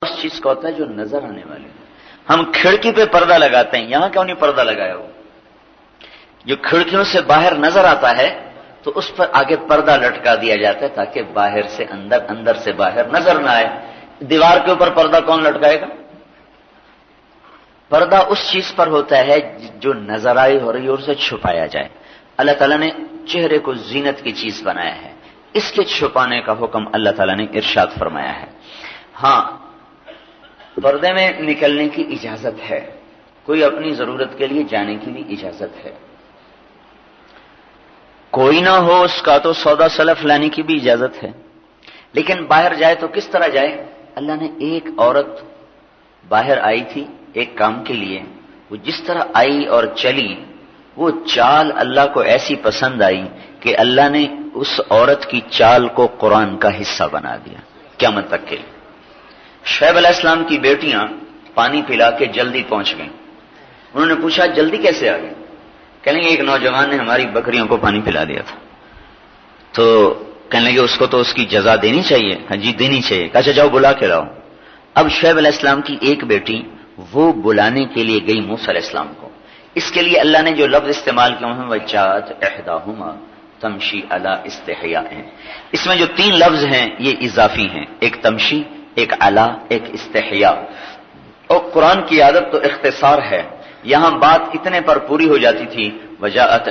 اس چیز کا ہوتا ہے جو نظر آنے والی ہے. ہم کھڑکی پہ پردہ لگاتے ہیں, یہاں کیوں نہیں پردہ لگایا ہو؟ جو کھڑکیوں سے باہر نظر آتا ہے تو اس پر آگے پردہ لٹکا دیا جاتا ہے تاکہ باہر سے اندر, اندر سے باہر نظر نہ آئے. دیوار کے اوپر پردہ کون لٹکائے گا؟ پردہ اس چیز پر ہوتا ہے جو نظر آئی ہو رہی ہے اور اسے چھپایا جائے. اللہ تعالیٰ نے چہرے کو زینت کی چیز بنایا ہے, اس کے چھپانے کا حکم اللہ تعالیٰ نے ارشاد فرمایا ہے. ہاں, پردے میں نکلنے کی اجازت ہے, کوئی اپنی ضرورت کے لیے جانے کی بھی اجازت ہے. کوئی نہ ہو اس کا تو سودا سلف لانے کی بھی اجازت ہے, لیکن باہر جائے تو کس طرح جائے؟ اللہ نے ایک عورت باہر آئی تھی ایک کام کے لیے, وہ جس طرح آئی اور چلی وہ چال اللہ کو ایسی پسند آئی کہ اللہ نے اس عورت کی چال کو قرآن کا حصہ بنا دیا قیامت تک کے لیے. شعیب علیہ السلام کی بیٹیاں پانی پلا کے جلدی پہنچ گئیں. انہوں نے پوچھا جلدی کیسے آ گئی؟ کہنے لگے ایک نوجوان نے ہماری بکریوں کو پانی پلا دیا تھا. تو کہنے لگے اس کو تو اس کی جزا دینی چاہیے. ہاں جی دینی چاہیے. کہا جاؤ بلا کے لاؤ. اب شعیب علیہ السلام کی ایک بیٹی وہ بلانے کے لیے گئی موسیٰ علیہ السلام کو. اس کے لیے اللہ نے جو لفظ استعمال کیا ہیں وجاءت احداہما تمشی علی استحیاء ہیں. اس میں جو 3 لفظ ہیں یہ اضافی ہیں, ایک تمشی, ایک علی, ایک استحیاء. اور قرآن کی عادت تو اختصار ہے, یہاں بات اتنے پر پوری ہو جاتی تھی وجاءت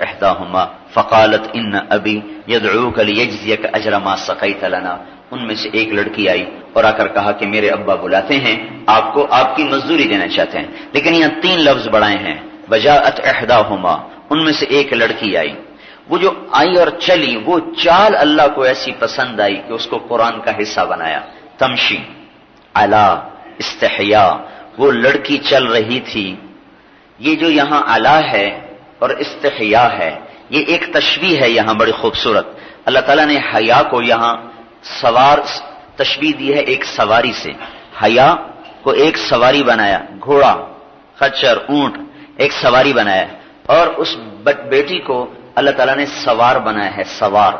احداہما فقالت ان ابی یدعوک لیجزیک اجر ما سقیت لنا. ان میں سے ایک لڑکی آئی اور آ کر کہا کہ میرے ابا بلاتے ہیں آپ کو, آپ کی مزدوری دینا چاہتے ہیں. لیکن یہاں 3 لفظ بڑھائے ہیں وجاءت احداہما, ان میں سے ایک لڑکی آئی. وہ جو آئی اور چلی وہ چال اللہ کو ایسی پسند آئی کہ اس کو قرآن کا حصہ بنایا. تمشی, علا, استحیاء, وہ لڑکی چل رہی تھی. یہ جو یہاں علا ہے اور استحیاء ہے یہ ایک تشبیہ ہے یہاں بڑی خوبصورت. اللہ تعالیٰ نے حیا کو یہاں سوار تشبیہ دی ہے ایک سواری سے. حیا کو ایک سواری بنایا, گھوڑا, خچر, اونٹ, ایک سواری بنایا. اور اس بیٹی کو اللہ تعالیٰ نے سوار بنایا ہے, سوار.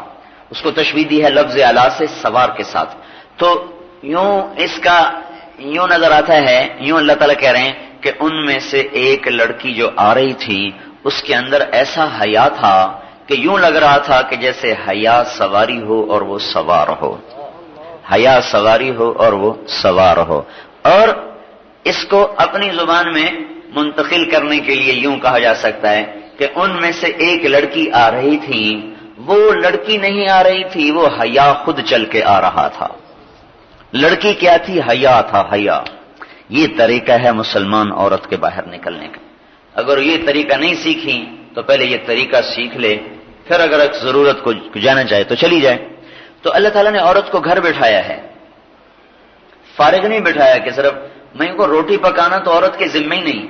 اس کو تشبیہ دی ہے لفظ اعلی سے سوار کے ساتھ. تو یوں اس کا یوں نظر آتا ہے, یوں اللہ تعالیٰ کہہ رہے ہیں کہ ان میں سے ایک لڑکی جو آ رہی تھی اس کے اندر ایسا حیا تھا کہ یوں لگ رہا تھا کہ جیسے حیا سواری ہو اور وہ سوار ہو. حیا سواری ہو اور وہ سوار ہو. اور اس کو اپنی زبان میں منتقل کرنے کے لیے یوں کہا جا سکتا ہے کہ ان میں سے ایک لڑکی آ رہی تھی, وہ لڑکی نہیں آ رہی تھی, وہ حیا خود چل کے آ رہا تھا. لڑکی کیا تھی؟ حیا تھا, حیا. یہ طریقہ ہے مسلمان عورت کے باہر نکلنے کا. اگر یہ طریقہ نہیں سیکھی تو پہلے یہ طریقہ سیکھ لے, پھر اگر ضرورت کو جانا چاہے تو چلی جائے. تو اللہ تعالیٰ نے عورت کو گھر بٹھایا ہے, فارغ نہیں بٹھایا کہ صرف میں کو روٹی پکانا تو عورت کے ذمہ ہی نہیں.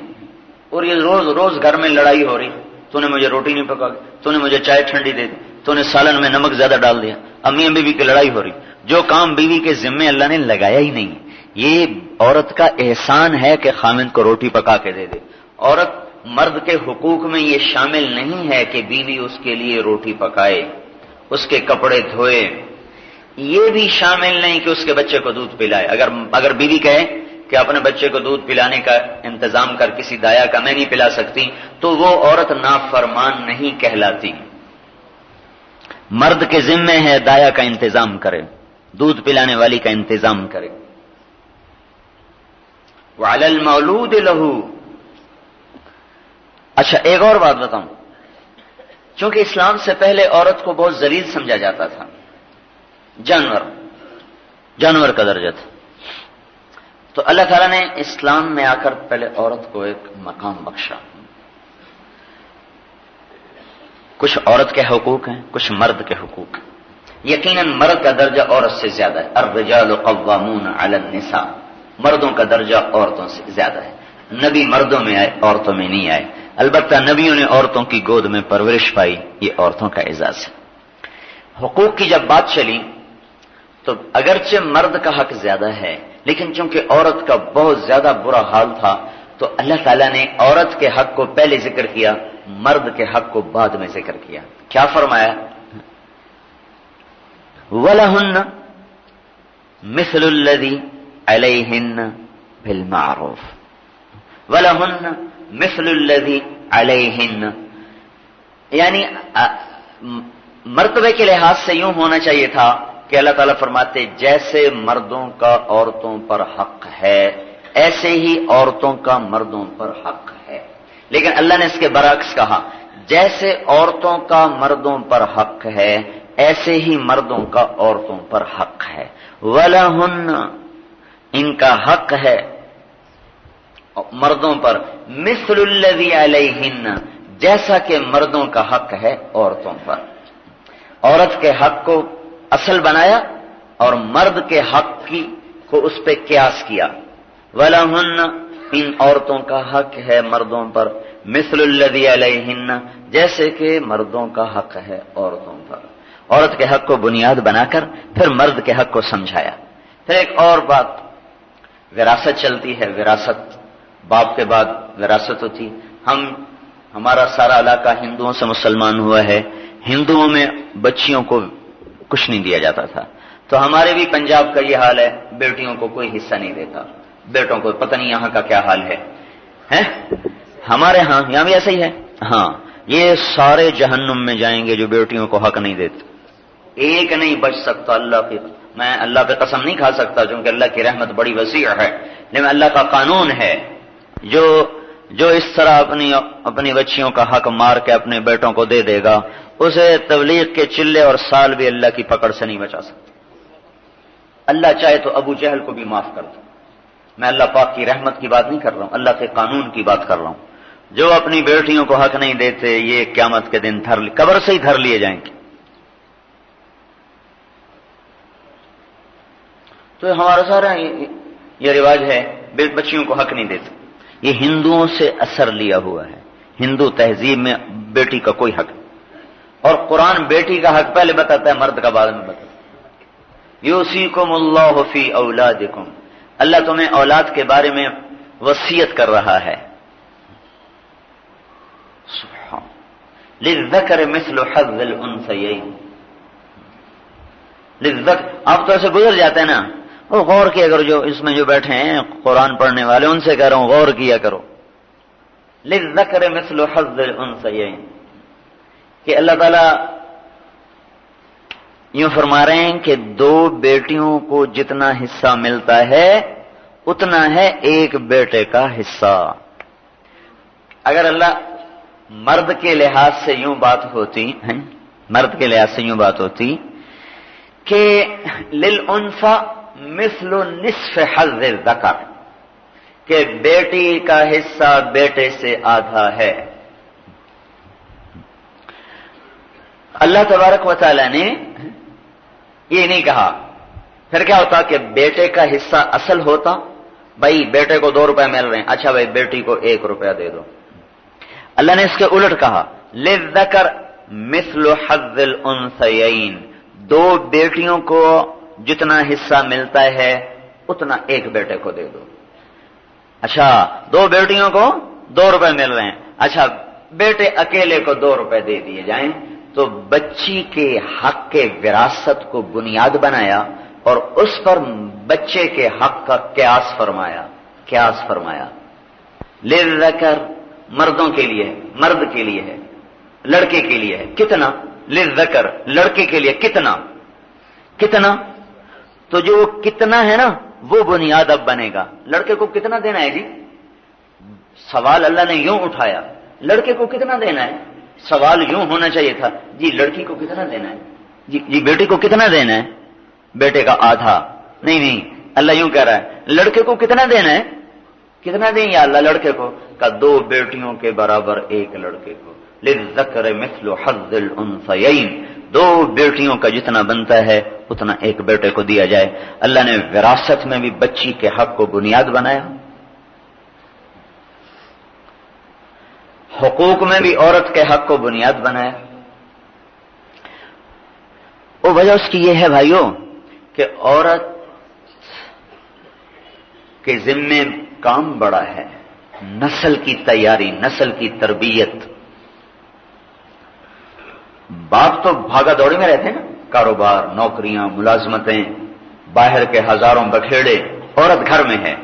اور یہ روز روز گھر میں لڑائی ہو رہی, تو نے مجھے روٹی نہیں پکا, تو نے مجھے چائے ٹھنڈی دے دی, تو نے سالن میں نمک زیادہ ڈال دیا. امی بیوی کی لڑائی ہو رہی, جو کام بیوی کے ذمے اللہ نے لگایا ہی نہیں. یہ عورت کا احسان ہے کہ خامند کو روٹی پکا کے دے دے. عورت مرد کے حقوق میں یہ شامل نہیں ہے کہ بیوی اس کے لیے روٹی پکائے, اس کے کپڑے دھوئے. یہ بھی شامل نہیں کہ اس کے بچے کو دودھ پلائے. اگر بیوی کہے کہ اپنے بچے کو دودھ پلانے کا انتظام کر کسی دایا کا, میں نہیں پلا سکتی, تو وہ عورت نافرمان نہیں کہلاتی. مرد کے ذمے ہے دایا کا انتظام کرے, دودھ پلانے والی کا انتظام کرے. وعلی المولود لہ. اچھا ایک اور بات بتاؤں, چونکہ اسلام سے پہلے عورت کو بہت ذلیل سمجھا جاتا تھا, جانور کا درجہ تھا. تو اللہ تعالیٰ نے اسلام میں آ کر پہلے عورت کو ایک مقام بخشا. کچھ عورت کے حقوق ہیں, کچھ مرد کے حقوق ہیں. یقیناً مرد کا درجہ عورت سے زیادہ ہے. الرجال قوامون علی النساء, مردوں کا درجہ عورتوں سے زیادہ ہے. نبی مردوں میں آئے, عورتوں میں نہیں آئے. البتہ نبیوں نے عورتوں کی گود میں پرورش پائی, یہ عورتوں کا اعزاز ہے. حقوق کی جب بات چلی تو اگرچہ مرد کا حق زیادہ ہے, لیکن چونکہ عورت کا بہت زیادہ برا حال تھا تو اللہ تعالیٰ نے عورت کے حق کو پہلے ذکر کیا, مرد کے حق کو بعد میں ذکر کیا. کیا فرمایا؟ وَلَهُنَّ مثل الذی علیہن بالمعروف ولہن مثل الذی علیہن، یعنی مرتبے کے لحاظ سے یوں ہونا چاہیے تھا کہ اللہ تعالیٰ فرماتے جیسے مردوں کا عورتوں پر حق ہے ایسے ہی عورتوں کا مردوں پر حق ہے، لیکن اللہ نے اس کے برعکس کہا جیسے عورتوں کا مردوں پر حق ہے ایسے ہی مردوں کا عورتوں پر حق ہے، وَلَهُنَّ، ان کا حق ہے مردوں پر، مثل الذی علیہن، جیسا کہ مردوں کا حق ہے عورتوں پر۔ عورت کے حق کو اصل بنایا اور مرد کے حق کو اس پہ قیاس کیا۔ وَلَهُنَّ، ان عورتوں کا حق ہے مردوں پر، مثل الذی علیہن، جیسے کہ مردوں کا حق ہے عورتوں پر۔ عورت کے حق کو بنیاد بنا کر پھر مرد کے حق کو سمجھایا۔ پھر ایک اور بات، وراثت چلتی ہے، وراثت، باپ کے بعد وراثت ہوتی۔ ہمارا سارا علاقہ ہندوؤں سے مسلمان ہوا ہے، ہندوؤں میں بچیوں کو کچھ نہیں دیا جاتا تھا، تو ہمارے بھی پنجاب کا یہ حال ہے، بیٹیوں کو کوئی حصہ نہیں دیتا، بیٹوں کو پتہ نہیں یہاں کا کیا حال ہے، ہمارے ہاں یہاں بھی ایسا ہی ہے۔ ہاں، یہ سارے جہنم میں جائیں گے جو بیٹیوں کو حق نہیں دیتے، ایک نہیں بچ سکتا۔ میں اللہ پہ قسم نہیں کھا سکتا چونکہ اللہ کی رحمت بڑی وسیع ہے، لیکن اللہ کا قانون ہے جو اس طرح اپنی بچیوں کا حق مار کے اپنے بیٹوں کو دے دے گا اسے تبلیغ کے چلے اور سال بھی اللہ کی پکڑ سے نہیں بچا سکتا۔ اللہ چاہے تو ابو جہل کو بھی معاف کر دے، میں اللہ پاک کی رحمت کی بات نہیں کر رہا ہوں، اللہ کے قانون کی بات کر رہا ہوں۔ جو اپنی بیٹیوں کو حق نہیں دیتے یہ قیامت کے دن قبر سے ہی دھر لیے جائیں گے۔ تو ہمارا سارا یہ رواج ہے، بچیوں کو حق نہیں دیتے، یہ ہندوؤں سے اثر لیا ہوا ہے۔ ہندو تہذیب میں بیٹی کا کوئی حق نہیں، اور قرآن بیٹی کا حق پہلے بتاتا ہے، مرد کا بعد میں بتاتا ہے۔ یوصیکم اللہ فی اولادکم، اللہ تمہیں اولاد کے بارے میں وصیت کر رہا ہے۔ سبحان، للذکر مثل حظ الانثیین، للذکر، آپ تو ایسے گزر جاتے ہیں نا، وہ غور کیا کرو، جو اس میں جو بیٹھے ہیں قرآن پڑھنے والے ان سے کہہ رہا ہوں غور کیا کرو، للذکر مثل حظ الانثیین، کہ اللہ تعالیٰ یوں فرما رہے ہیں کہ دو بیٹیوں کو جتنا حصہ ملتا ہے اتنا ہے ایک بیٹے کا حصہ۔ اگر اللہ مرد کے لحاظ سے یوں بات ہوتی، مرد کے لحاظ سے یوں بات ہوتی کہ للانثى مثل نصف حظ الذکر، کہ بیٹی کا حصہ بیٹے سے آدھا ہے، اللہ تبارک و تعالی نے یہ نہیں کہا، پھر کیا ہوتا کہ بیٹے کا حصہ اصل ہوتا، بھائی بیٹے کو 2 روپے مل رہے ہیں، اچھا بھائی بیٹی کو 1 روپیہ دے دو۔ اللہ نے اس کے الٹ کہا، للذکر مثل حظ الانثیین، 2 بیٹیوں کو جتنا حصہ ملتا ہے اتنا ایک بیٹے کو دے دو۔ اچھا 2 بیٹیوں کو 2 روپے مل رہے ہیں، اچھا بیٹے اکیلے کو 2 روپے دے دیے جائیں، تو بچی کے حق کے وراثت کو بنیاد بنایا اور اس پر بچے کے حق کا قیاس فرمایا۔ للذکر، مردوں کے لیے، مرد کے لیے ہے، لڑکے کے لیے ہے، کتنا؟ للذکر، لڑکے کے لیے کتنا؟ تو جو کتنا ہے نا وہ بنیاد اب بنے گا۔ لڑکے کو کتنا دینا ہے جی؟ سوال اللہ نے یوں اٹھایا، لڑکے کو کتنا دینا ہے؟ سوال یوں ہونا چاہیے تھا، جی لڑکی کو کتنا دینا ہے؟ جی بیٹے کو کتنا دینا ہے؟ بیٹے کا آدھا۔ نہیں، اللہ یوں کہہ رہا ہے، لڑکے کو کتنا دینا ہے؟ کتنا دیں یا اللہ لڑکے کو؟ کا 2 بیٹیوں کے برابر 1 لڑکے کو۔ للذکر مثل حظ الانثیین، 2 بیٹیوں کا جتنا بنتا ہے اتنا 1 بیٹے کو دیا جائے۔ اللہ نے وراثت میں بھی بچی کے حق کو بنیاد بنایا، حقوق میں بھی عورت کے حق کو بنیاد بنایا۔ وہ وجہ اس کی یہ ہے بھائیوں کہ عورت کے ذمے کام بڑا ہے، نسل کی تیاری، نسل کی تربیت۔ باپ تو بھاگا دوڑی میں رہتے ہیں نا، کاروبار، نوکریاں، ملازمتیں، باہر کے ہزاروں بکھیڑے، عورت گھر میں ہے.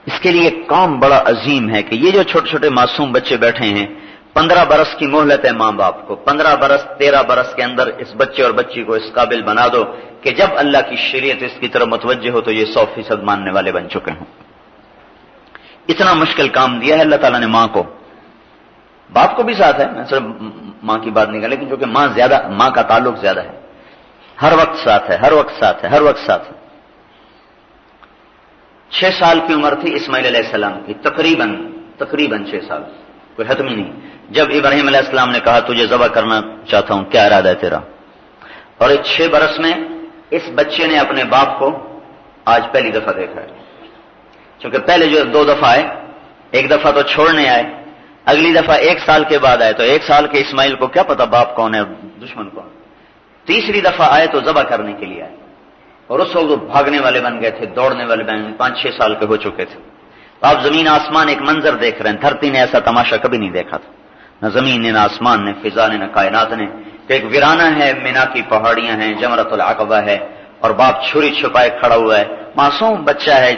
اس کے لیے کام بڑا عظیم ہے کہ یہ جو چھوٹے چھوٹے معصوم بچے بیٹھے ہیں، 15 برس کی مہلت ہے ماں باپ کو. 15 برس 13 برس کے اندر اس بچے اور بچی کو اس قابل بنا دو کہ جب اللہ کی شریعت اس کی طرف متوجہ ہو تو یہ 100% ماننے والے بن چکے ہوں. اتنا مشکل کام دیا ہے اللہ تعالیٰ نے ماں کو. باپ کو بھی ساتھ ہے، میں صرف ماں کی بات نہیں کر، لیکن چونکہ ماں کا تعلق زیادہ ہے، ہر وقت ساتھ ہے، ہر وقت ساتھ ہے، ہر وقت ساتھ ہے. 6 سال کی عمر تھی اسماعیل علیہ السلام کی، تقریباً 6 سال، کوئی حتمی نہیں. جب ابراہیم علیہ السلام نے کہا تجھے ذبح کرنا چاہتا ہوں، کیا ارادہ ہے تیرا؟ اور اس 6 برس میں اس بچے نے اپنے باپ کو آج پہلی دفعہ دیکھا ہے. چونکہ پہلے جو 2 دفعہ آئے، ایک دفعہ تو چھوڑنے آئے، اگلی دفعہ 1 سال کے بعد آئے، تو 1 سال کے اسماعیل کو کیا پتا باپ کون ہے دشمن کون. تیسری دفعہ آئے تو ذبح کرنے کے لیے آئے، اور اس وقت وہ بھاگنے والے بن گئے تھے، دوڑنے والے بن گئے، 5-6 سال کے ہو چکے تھے. آپ زمین آسمان ایک منظر دیکھ رہے ہیں، دھرتی نے ایسا تماشا کبھی نہیں دیکھا تھا، نہ زمین نے، نہ آسمان نے، فضا نے، نہ کائنات نے. کہ ایک ویرانہ ہے، مینا کی پہاڑیاں ہیں، جمرۃ العقبہ ہے، اور باپ چھری چھپائے کھڑا ہوا ہے. معصوم بچہ ہے.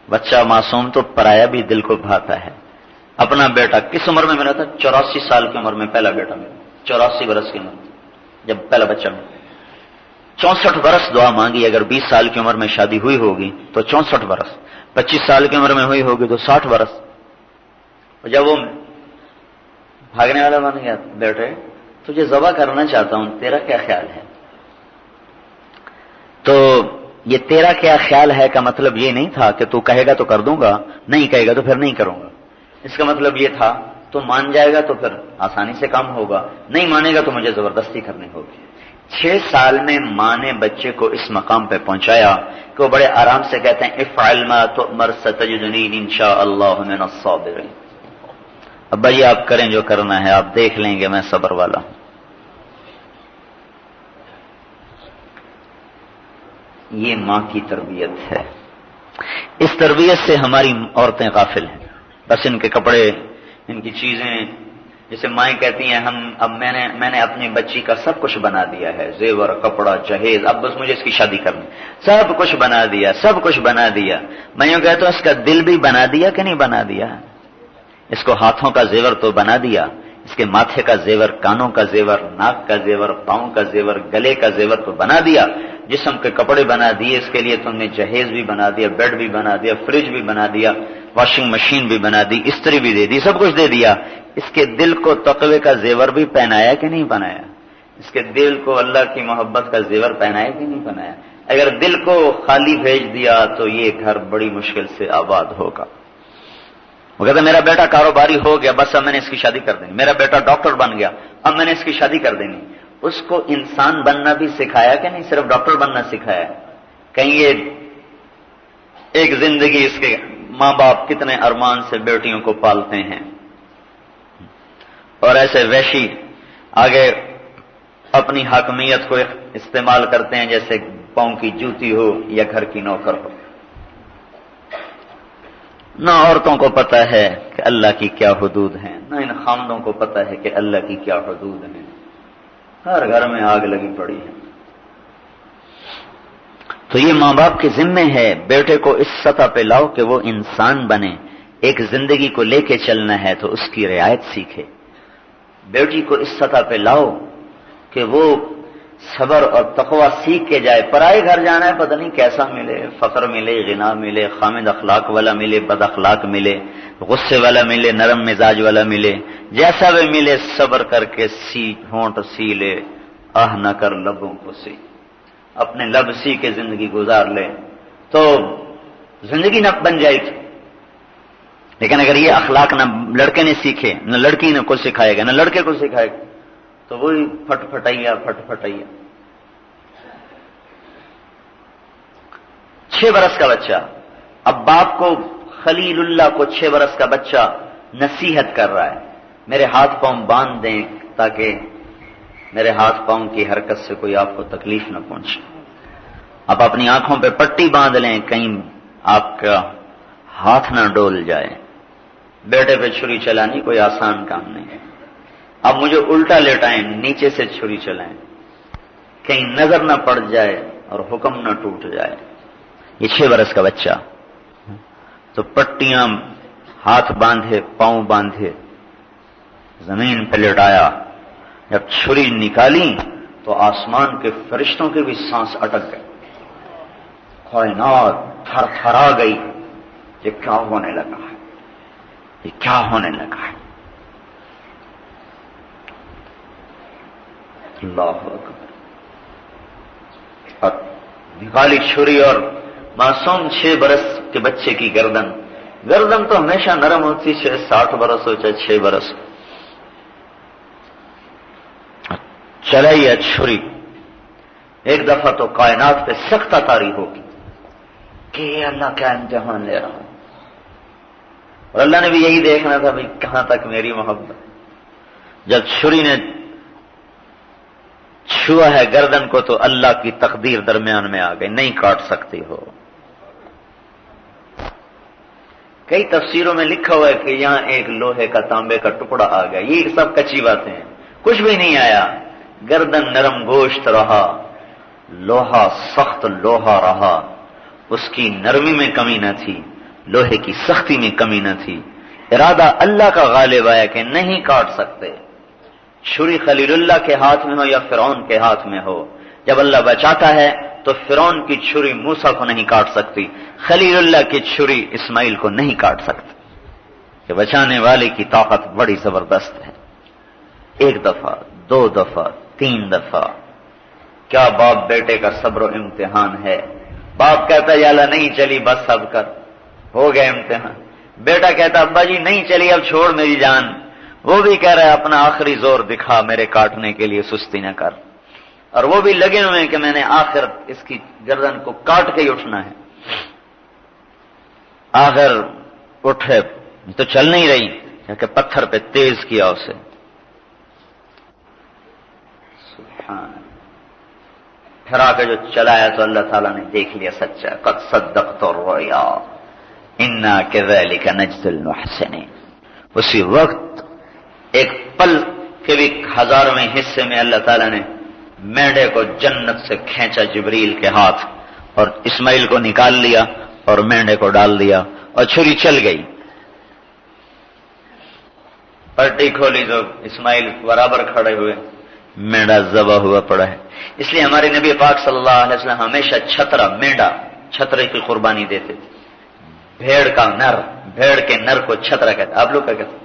بچہ معصوم تو پرایا بھی دل کو بھاتا ہے. اپنا بیٹا کس عمر میں ملا تھا؟ 84 سال کی عمر میں پہلا بیٹا ملا، 84 برس کی عمر جب پہلا بچہ ملا. 64 برس دعا مانگی. اگر 20 سال کی عمر میں شادی ہوئی ہوگی تو 64 برس، 25 سال کی عمر میں ہوئی ہوگی تو 60 برس. اور جب وہ بھاگنے والا بن گیا، بیٹے تجھے ذبح کرنا چاہتا ہوں، تیرا کیا خیال ہے؟ تو یہ تیرا کیا خیال ہے کا مطلب یہ نہیں تھا کہ تو کہے گا تو کر دوں گا، نہیں کہے گا تو پھر نہیں کروں گا. اس کا مطلب یہ تھا تو مان جائے گا تو پھر آسانی سے کام ہوگا، نہیں مانے گا تو مجھے زبردستی کرنی ہوگی. 6 سال میں ماں نے بچے کو اس مقام پہ پہنچایا کہ وہ بڑے آرام سے کہتے ہیں افعل ما تؤمر ستجدنی انشاء اللہ من الصابرین. ابا یہ آپ کریں جو کرنا ہے، آپ دیکھ لیں گے میں صبر والا ہوں. یہ ماں کی تربیت ہے. اس تربیت سے ہماری عورتیں غافل ہیں. بس ان کے کپڑے، ان کی چیزیں، جیسے مائیں کہتی ہیں میں نے اپنی بچی کا سب کچھ بنا دیا ہے، زیور، کپڑا، جہیز، اب بس مجھے اس کی شادی کرنی، سب کچھ بنا دیا، سب کچھ بنا دیا. میں یوں کہتا ہوں اس کا دل بھی بنا دیا کہ نہیں بنا دیا؟ اس کو ہاتھوں کا زیور تو بنا دیا، اس کے ماتھے کا زیور، کانوں کا زیور، ناک کا زیور، پاؤں کا زیور، گلے کا زیور تو بنا دیا. جسم کے کپڑے بنا دیے، اس کے لیے تم نے جہیز بھی بنا دیا، بیڈ بھی بنا دیا، فریج بھی بنا دیا، واشنگ مشین بھی بنا دی، استری بھی دے دی، سب کچھ دے دیا. اس کے دل کو تقوی کا زیور بھی پہنایا کہ نہیں پہنایا؟ اس کے دل کو اللہ کی محبت کا زیور پہنایا کہ نہیں پہنایا؟ اگر دل کو خالی بھیج دیا تو یہ گھر بڑی مشکل سے آباد ہوگا. وہ کہتا میرا بیٹا کاروباری ہو گیا، بس اب میں نے اس کی شادی کر دینی. میرا بیٹا ڈاکٹر بن گیا، اب میں نے اس کی شادی کر دینی. اس کو انسان بننا بھی سکھایا کہ نہیں صرف ڈاکٹر بننا سکھایا؟ کہیں یہ ایک زندگی اس کے ماں باپ کتنے ارمان سے بیٹیوں کو پالتے ہیں، اور ایسے وحشی آگے اپنی حاکمیت کو استعمال کرتے ہیں جیسے پاؤں کی جوتی ہو یا گھر کی نوکر ہو. نہ عورتوں کو پتہ ہے کہ اللہ کی کیا حدود ہیں، نہ ان خامدوں کو پتہ ہے کہ اللہ کی کیا حدود ہیں. ہر گھر میں آگ لگی پڑی ہے. تو یہ ماں باپ کے ذمے ہے بیٹے کو اس سطح پہ لاؤ کہ وہ انسان بنے. ایک زندگی کو لے کے چلنا ہے تو اس کی رعایت سیکھے. بیٹی کو اس سطح پہ لاؤ کہ وہ صبر اور تقوی سیکھ کے جائے. پرائے گھر جانا ہے پتہ نہیں کیسا ملے، فقر ملے، غنا ملے، خامد اخلاق والا ملے، بد اخلاق ملے، غصے والا ملے، نرم مزاج والا ملے، جیسا بھی ملے صبر کر کے ہونٹ سی لے، آہ نہ کر لبوں کو سی. اپنے لب سی کے زندگی گزار لے تو زندگی نہ بن جائے گی. لیکن اگر یہ اخلاق نہ لڑکے نے سیکھے، نہ لڑکی نے کو سکھائے گا، نہ لڑکے کو سکھائے گا، تو وہی پھٹ پھٹائیا. 6 برس کا بچہ اب باپ کو، خلیل اللہ کو 6 برس کا بچہ نصیحت کر رہا ہے میرے ہاتھ پاؤں باندھ دیں تاکہ میرے ہاتھ پاؤں کی حرکت سے کوئی آپ کو تکلیف نہ پہنچے. آپ اپنی آنکھوں پہ پٹی باندھ لیں کہیں آپ کا ہاتھ نہ ڈول جائے. بیٹے پہ چھری چلانی کوئی آسان کام نہیں ہے. اب مجھے الٹا لیٹائیں، نیچے سے چھری چلائیں کہیں نظر نہ پڑ جائے اور حکم نہ ٹوٹ جائے. یہ 6 برس کا بچہ تو پٹیاں ہاتھ باندھے پاؤں باندھے زمین پہ لٹایا. جب چھری نکالی تو آسمان کے فرشتوں کے بھی سانس اٹک گئے. کائنات تھر تھرا گئی. یہ کیا ہونے لگا ہے, یہ کیا ہونے لگا ہے. اللہ اکبر. اور نکالی چھری اور معصوم 6 برس کے بچے کی گردن تو ہمیشہ نرم ہوتی, 60 برس ہو چاہے 6 برس. چلائی ہے چھری. ایک دفعہ تو کائنات پہ سخت طاری ہوگی کہ یہ اللہ کیا امتحان لے رہا ہوں. اور اللہ نے بھی یہی دیکھنا تھا بھائی کہاں تک میری محبت. جب چھری نے چھوا ہے گردن کو تو اللہ کی تقدیر درمیان میں آ گئی, نہیں کاٹ سکتی ہو. کئی تفسیروں میں لکھا ہوا ہے کہ یہاں ایک لوہے کا تانبے کا ٹکڑا آ گیا. یہ سب کچی باتیں ہیں, کچھ بھی نہیں آیا. گردن نرم گوشت رہا, لوہا سخت لوہا رہا. اس کی نرمی میں کمی نہ تھی, لوہے کی سختی میں کمی نہ تھی. ارادہ اللہ کا غالب آیا کہ نہیں کاٹ سکتے. چھری خلیل اللہ کے ہاتھ میں ہو یا فرعون کے ہاتھ میں ہو, جب اللہ بچاتا ہے تو فرعون کی چھری موسیٰ کو نہیں کاٹ سکتی, خلیل اللہ کی چھری اسماعیل کو نہیں کاٹ سکتی. کہ بچانے والے کی طاقت بڑی زبردست ہے. 1 دفعہ 2 دفعہ 3 دفعہ. کیا باپ بیٹے کا صبر و امتحان ہے. باپ کہتا یا اللہ نہیں چلی بس سب کر, ہو گیا امتحان. بیٹا کہتا ابا جی نہیں چلی اب چھوڑ میری جان. وہ بھی کہہ رہا ہے اپنا آخری زور دکھا, میرے کاٹنے کے لیے سستی نہ کر. اور وہ بھی لگے ہوئے ہیں کہ میں نے آخر اس کی گردن کو کاٹ کے ہی اٹھنا ہے. آخر اٹھے تو چل نہیں رہی کہ پتھر پہ تیز کیا اسے. پھر آ کے جو چلایا تو اللہ تعالیٰ نے دیکھ لیا سچا. قد صدقت الرؤیا انا كذلك نجزي المحسنين. اسی وقت ایک پل کے بھی 1000ویں حصے میں اللہ تعالیٰ نے مینڈے کو جنت سے کھینچا جبریل کے ہاتھ, اور اسماعیل کو نکال لیا اور مینڈے کو ڈال دیا اور چھری چل گئی. پٹی کھولی تو اسماعیل برابر کھڑے ہوئے, مینڈا ذبح ہوا پڑا ہے. اس لیے ہمارے نبی پاک صلی اللہ علیہ وسلم ہمیشہ چھترا مینڈا چھترے کی قربانی دیتے تھے. بھیڑ کا نر, بھیڑ کے نر کو چھترا کہتے. آپ لوگ کیا کہتے؟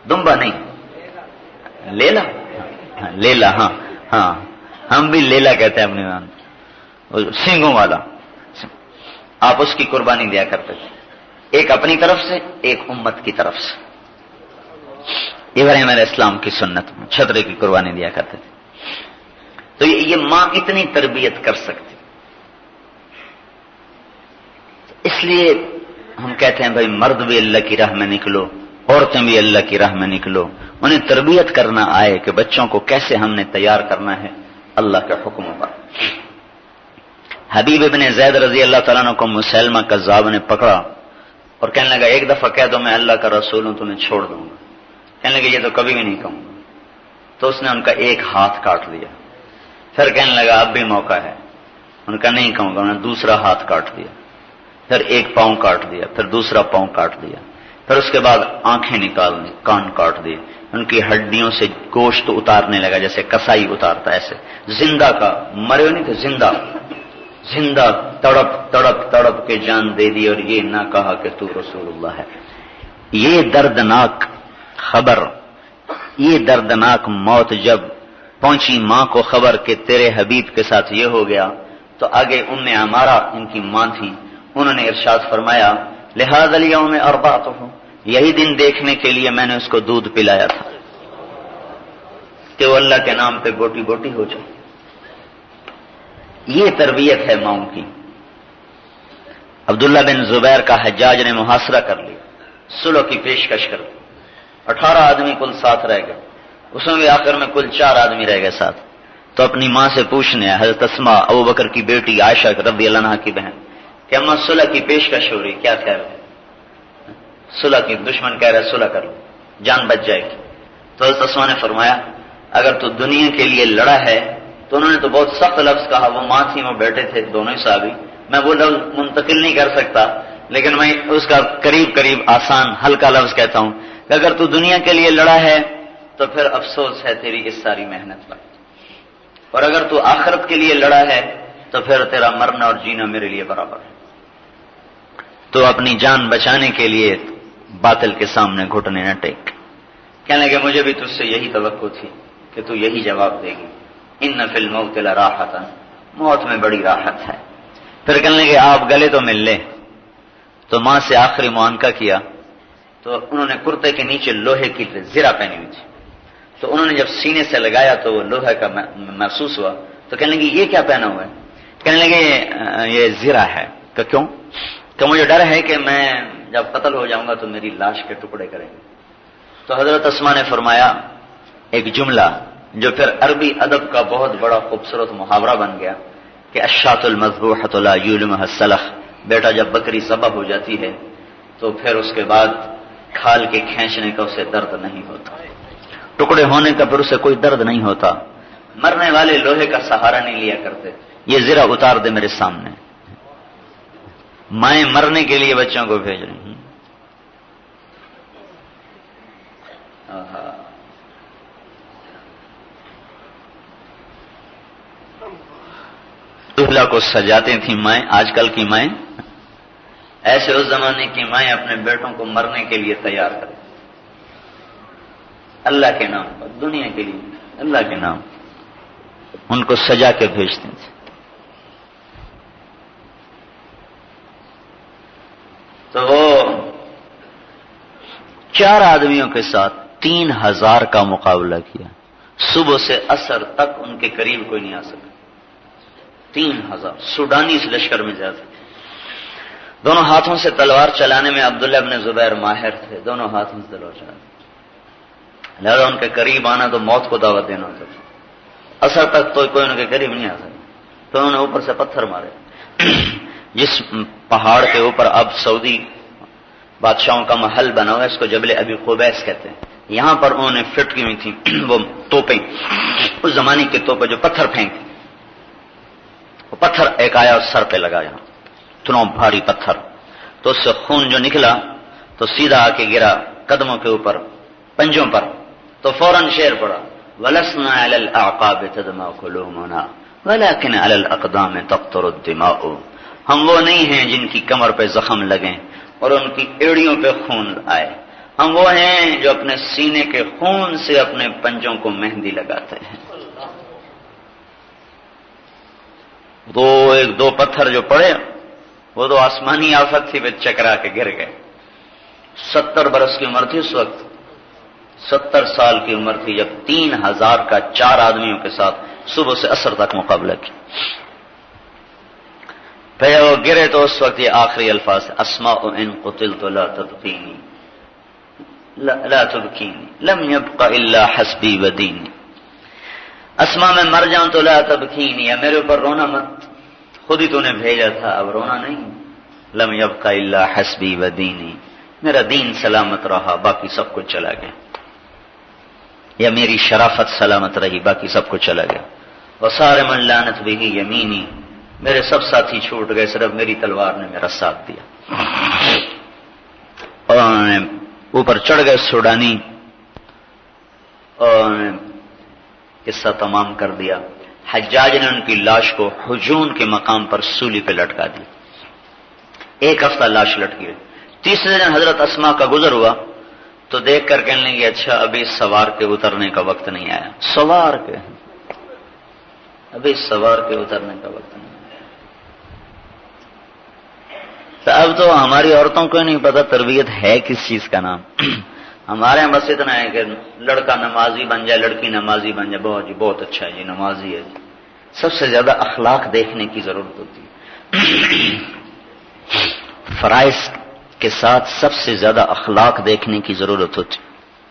دمبا نہیں, لیلا. لیلا, ہاں ہاں ہم بھی لیلا کہتے ہیں اپنی مان, سینگوں والا. آپ اس کی قربانی دیا کرتے تھے, ایک اپنی طرف سے ایک امت کی طرف سے. ابراہیم علیہ السلام کی سنت میں چھترے کی قربانی دیا کرتے تھے. تو یہ ماں اتنی تربیت کر سکتی. اس لیے ہم کہتے ہیں بھائی مرد بھی اللہ کی راہ میں نکلو, عورتیں بھی اللہ کی راہ میں نکلو. انہیں تربیت کرنا آئے کہ بچوں کو کیسے ہم نے تیار کرنا ہے اللہ کے حکموں پر. حبیب ابن زید رضی اللہ تعالیٰ عنہ کو مسلمہ کذاب نے پکڑا اور کہنے لگا ایک دفعہ کہہ دو میں اللہ کا رسول ہوں, تمہیں چھوڑ دوں گا. کہنے لگا یہ تو کبھی بھی نہیں کہوں گا. تو اس نے ان کا ایک ہاتھ کاٹ دیا. پھر کہنے لگا اب بھی موقع ہے. ان کا نہیں کہوں گا. انہوں نے دوسرا ہاتھ کاٹ دیا, پھر ایک پاؤں کاٹ دیا, پھر دوسرا پاؤں کاٹ دیا, پھر اس کے بعد آنکھیں نکال دی, کان کاٹ دیے. ان کی ہڈیوں سے گوشت اتارنے لگا جیسے کسائی اتارتا ہے, ایسے زندہ کا, مرے نہیں تھے, زندہ زندہ تڑپ تڑپ تڑپ کے جان دے دی. اور یہ نہ کہا کہ تو رسول اللہ ہے. یہ دردناک خبر, یہ دردناک موت جب پہنچی ماں کو خبر کہ تیرے حبیب کے ساتھ یہ ہو گیا, تو آگے ام عمارہ ان کی ماں تھی, انہوں نے ارشاد فرمایا لہذا الیوم ارضعتہ, یہی دن دیکھنے کے لیے میں نے اس کو دودھ پلایا تھا کہ وہ اللہ کے نام پہ گوٹی گوٹی ہو جائے. یہ تربیت ہے ماؤں کی. عبداللہ بن زبیر کا حجاج نے محاصرہ کر لیا, صلح کی پیشکش کر دی. 18 آدمی کل ساتھ رہ گئے, اس میں بھی آخر میں کل 4 آدمی رہ گئے ساتھ. تو اپنی ماں سے پوچھنے حضرت اسماء ابو بکر کی بیٹی عائشہ رضی اللہ عنہا کی بہن کہ اماں صلح کی پیشکش ہو رہی, کیا کہہ رہے؟ صلح کی, دشمن کہہ رہے صلح کر لو جان بچ جائے گی. تو حضرت اسماء نے فرمایا اگر تو دنیا کے لیے لڑا ہے تو تو انہوں نے تو بہت سخت لفظ کہا. وہ ماں تھی، وہ بیٹے تھے، دونوں ہی صحابی. میں وہ لفظ منتقل نہیں کر سکتا، لیکن میں اس کا قریب قریب آسان ہلکا لفظ کہتا ہوں کہ اگر تو دنیا کے لیے لڑا ہے تو پھر افسوس ہے تیری اس ساری محنت پر، اور اگر تو آخرت کے لیے لڑا ہے تو پھر تیرا مرنا اور جینا میرے لیے برابر ہے. تو اپنی جان بچانے کے لیے باطل کے سامنے گھٹنے نہ ٹیک. کہنے لگے مجھے بھی تجھ سے یہی توقع تھی کہ تو یہی جواب دے گی. ان فی الموت لراحۃ، موت میں بڑی راحت ہے. پھر کہنے لگے آپ گلے تو مل لیں. تو ماں سے آخری معانقہ کیا تو انہوں نے کرتے کے نیچے لوہے کی زرہ پہنی ہوئی تھی، تو انہوں نے جب سینے سے لگایا تو وہ لوہے کا محسوس ہوا. تو کہنے لگے یہ کیا پہنا ہوا ہے؟ کہنے لگے یہ زرہ ہے. کہ کیوں؟ کہ مجھے ڈر ہے کہ میں جب قتل ہو جاؤں گا تو میری لاش کے ٹکڑے کریں گے. تو حضرت اسماء نے فرمایا ایک جملہ جو پھر عربی ادب کا بہت بڑا خوبصورت محاورہ بن گیا کہ الشاۃ المذبوحۃ لا یلمها السلخ. بیٹا جب بکری ذبح ہو جاتی ہے تو پھر اس کے بعد کھال کے کھینچنے کا اسے درد نہیں ہوتا، ٹکڑے ہونے کا پھر اسے کوئی درد نہیں ہوتا. مرنے والے لوہے کا سہارا نہیں لیا کرتے. یہ زرہ اتار دے میرے سامنے. مائیں مرنے کے لیے بچوں کو بھیج رہی ہیں. دلہا کو سجاتے تھیں مائیں. آج کل کی مائیں ایسے اس زمانے کی مائیں اپنے بیٹوں کو مرنے کے لیے تیار کریں، اللہ کے نام پر، دنیا کے لیے اللہ کے نام ان کو سجا کے بھیجتے تھے. تو وہ 4 آدمیوں کے ساتھ 3000 کا مقابلہ کیا. صبح سے عصر تک ان کے قریب کوئی نہیں آ سکا. 3000 سوڈانی اس لشکر میں زیادہ. دونوں ہاتھوں سے تلوار چلانے میں عبداللہ ابن زبیر ماہر تھے. دونوں ہاتھوں سے تلوار چلانے، لہذا ان کے قریب آنا تو موت کو دعوت دینا ہوتا تھا. عصر تک تو کوئی ان کے قریب نہیں آ سکا. تو انہوں نے اوپر سے پتھر مارے. جس پہاڑ کے اوپر اب سعودی بادشاہوں کا محل بنا ہوا ہے، اس کو جبل ابی قبیس کہتے ہیں. یہاں پر انہوں نے فٹ کی ہوئی تھی وہ توپیں، اس زمانے کے توپیں جو پتھر پھینکتے. وہ پتھر ایک آیا اور سر پہ لگا، یہاں اتنا بھاری پتھر. تو اس سے خون جو نکلا تو سیدھا آ کے گرا قدموں کے اوپر، پنجوں پر. تو فوراً شعر پڑا وَلَسْنَا عَلَى الْأَعْقَابِ تَدْمَعُ قُلُوبُنَا وَلَكِنْ عَلَى الْأَقْدَامِ تَقْطُرُ الدِّمَاءُ. ہم وہ نہیں ہیں جن کی کمر پہ زخم لگیں اور ان کی ایڑیوں پہ خون آئے. ہم وہ ہیں جو اپنے سینے کے خون سے اپنے پنجوں کو مہندی لگاتے ہیں. دو پتھر جو پڑے وہ تو آسمانی آفت تھی، وہ چکرا کے گر گئے. 70 برس کی عمر تھی اس وقت، 70 سال کی عمر تھی جب 3000 کا 4 آدمیوں کے ساتھ صبح سے عصر تک مقابلہ کیا. پھر وہ گرے تو اس وقت یہ آخری الفاظ اسماء ان قتلت لا تبقینی لا تبکینی لم يبق الا حسبی ودینی. اسماء میں مر جاؤں تو لا تبکینی، یا میرے اوپر رونا مت، خود ہی تو نے بھیجا تھا، اب رونا نہیں. لم يبق الا حسبی ودینی، میرا دین سلامت رہا باقی سب کچھ چلا گیا، یا میری شرافت سلامت رہی باقی سب کچھ چلا گیا. وصار من لعنت به یمینی، میرے سب ساتھی چھوٹ گئے، صرف میری تلوار نے میرا ساتھ دیا. اور انہوں نے اوپر چڑھ گئے سوڈانی اور قصہ تمام کر دیا. حجاج نے ان کی لاش کو حجون کے مقام پر سولی پہ لٹکا دی. 1 ہفتہ لاش لٹکی رہی. تیسرے دن حضرت اسماء کا گزر ہوا تو دیکھ کر کہنے لگے اچھا ابھی سوار کے اترنے کا وقت نہیں آیا. سوار کے ابھی سوار کے اترنے کا وقت نہیں آیا. تو اب تو ہماری عورتوں کو نہیں پتا تربیت ہے کس چیز کا نام. ہمارے یہاں بس اتنا ہے کہ لڑکا نمازی بن جائے، لڑکی نمازی بن جائے، بہت جی بہت اچھا ہے جی نمازی ہے جی. سب سے زیادہ اخلاق دیکھنے کی ضرورت ہوتی ہے. فرائض کے ساتھ سب سے زیادہ اخلاق دیکھنے کی ضرورت ہوتی ہے.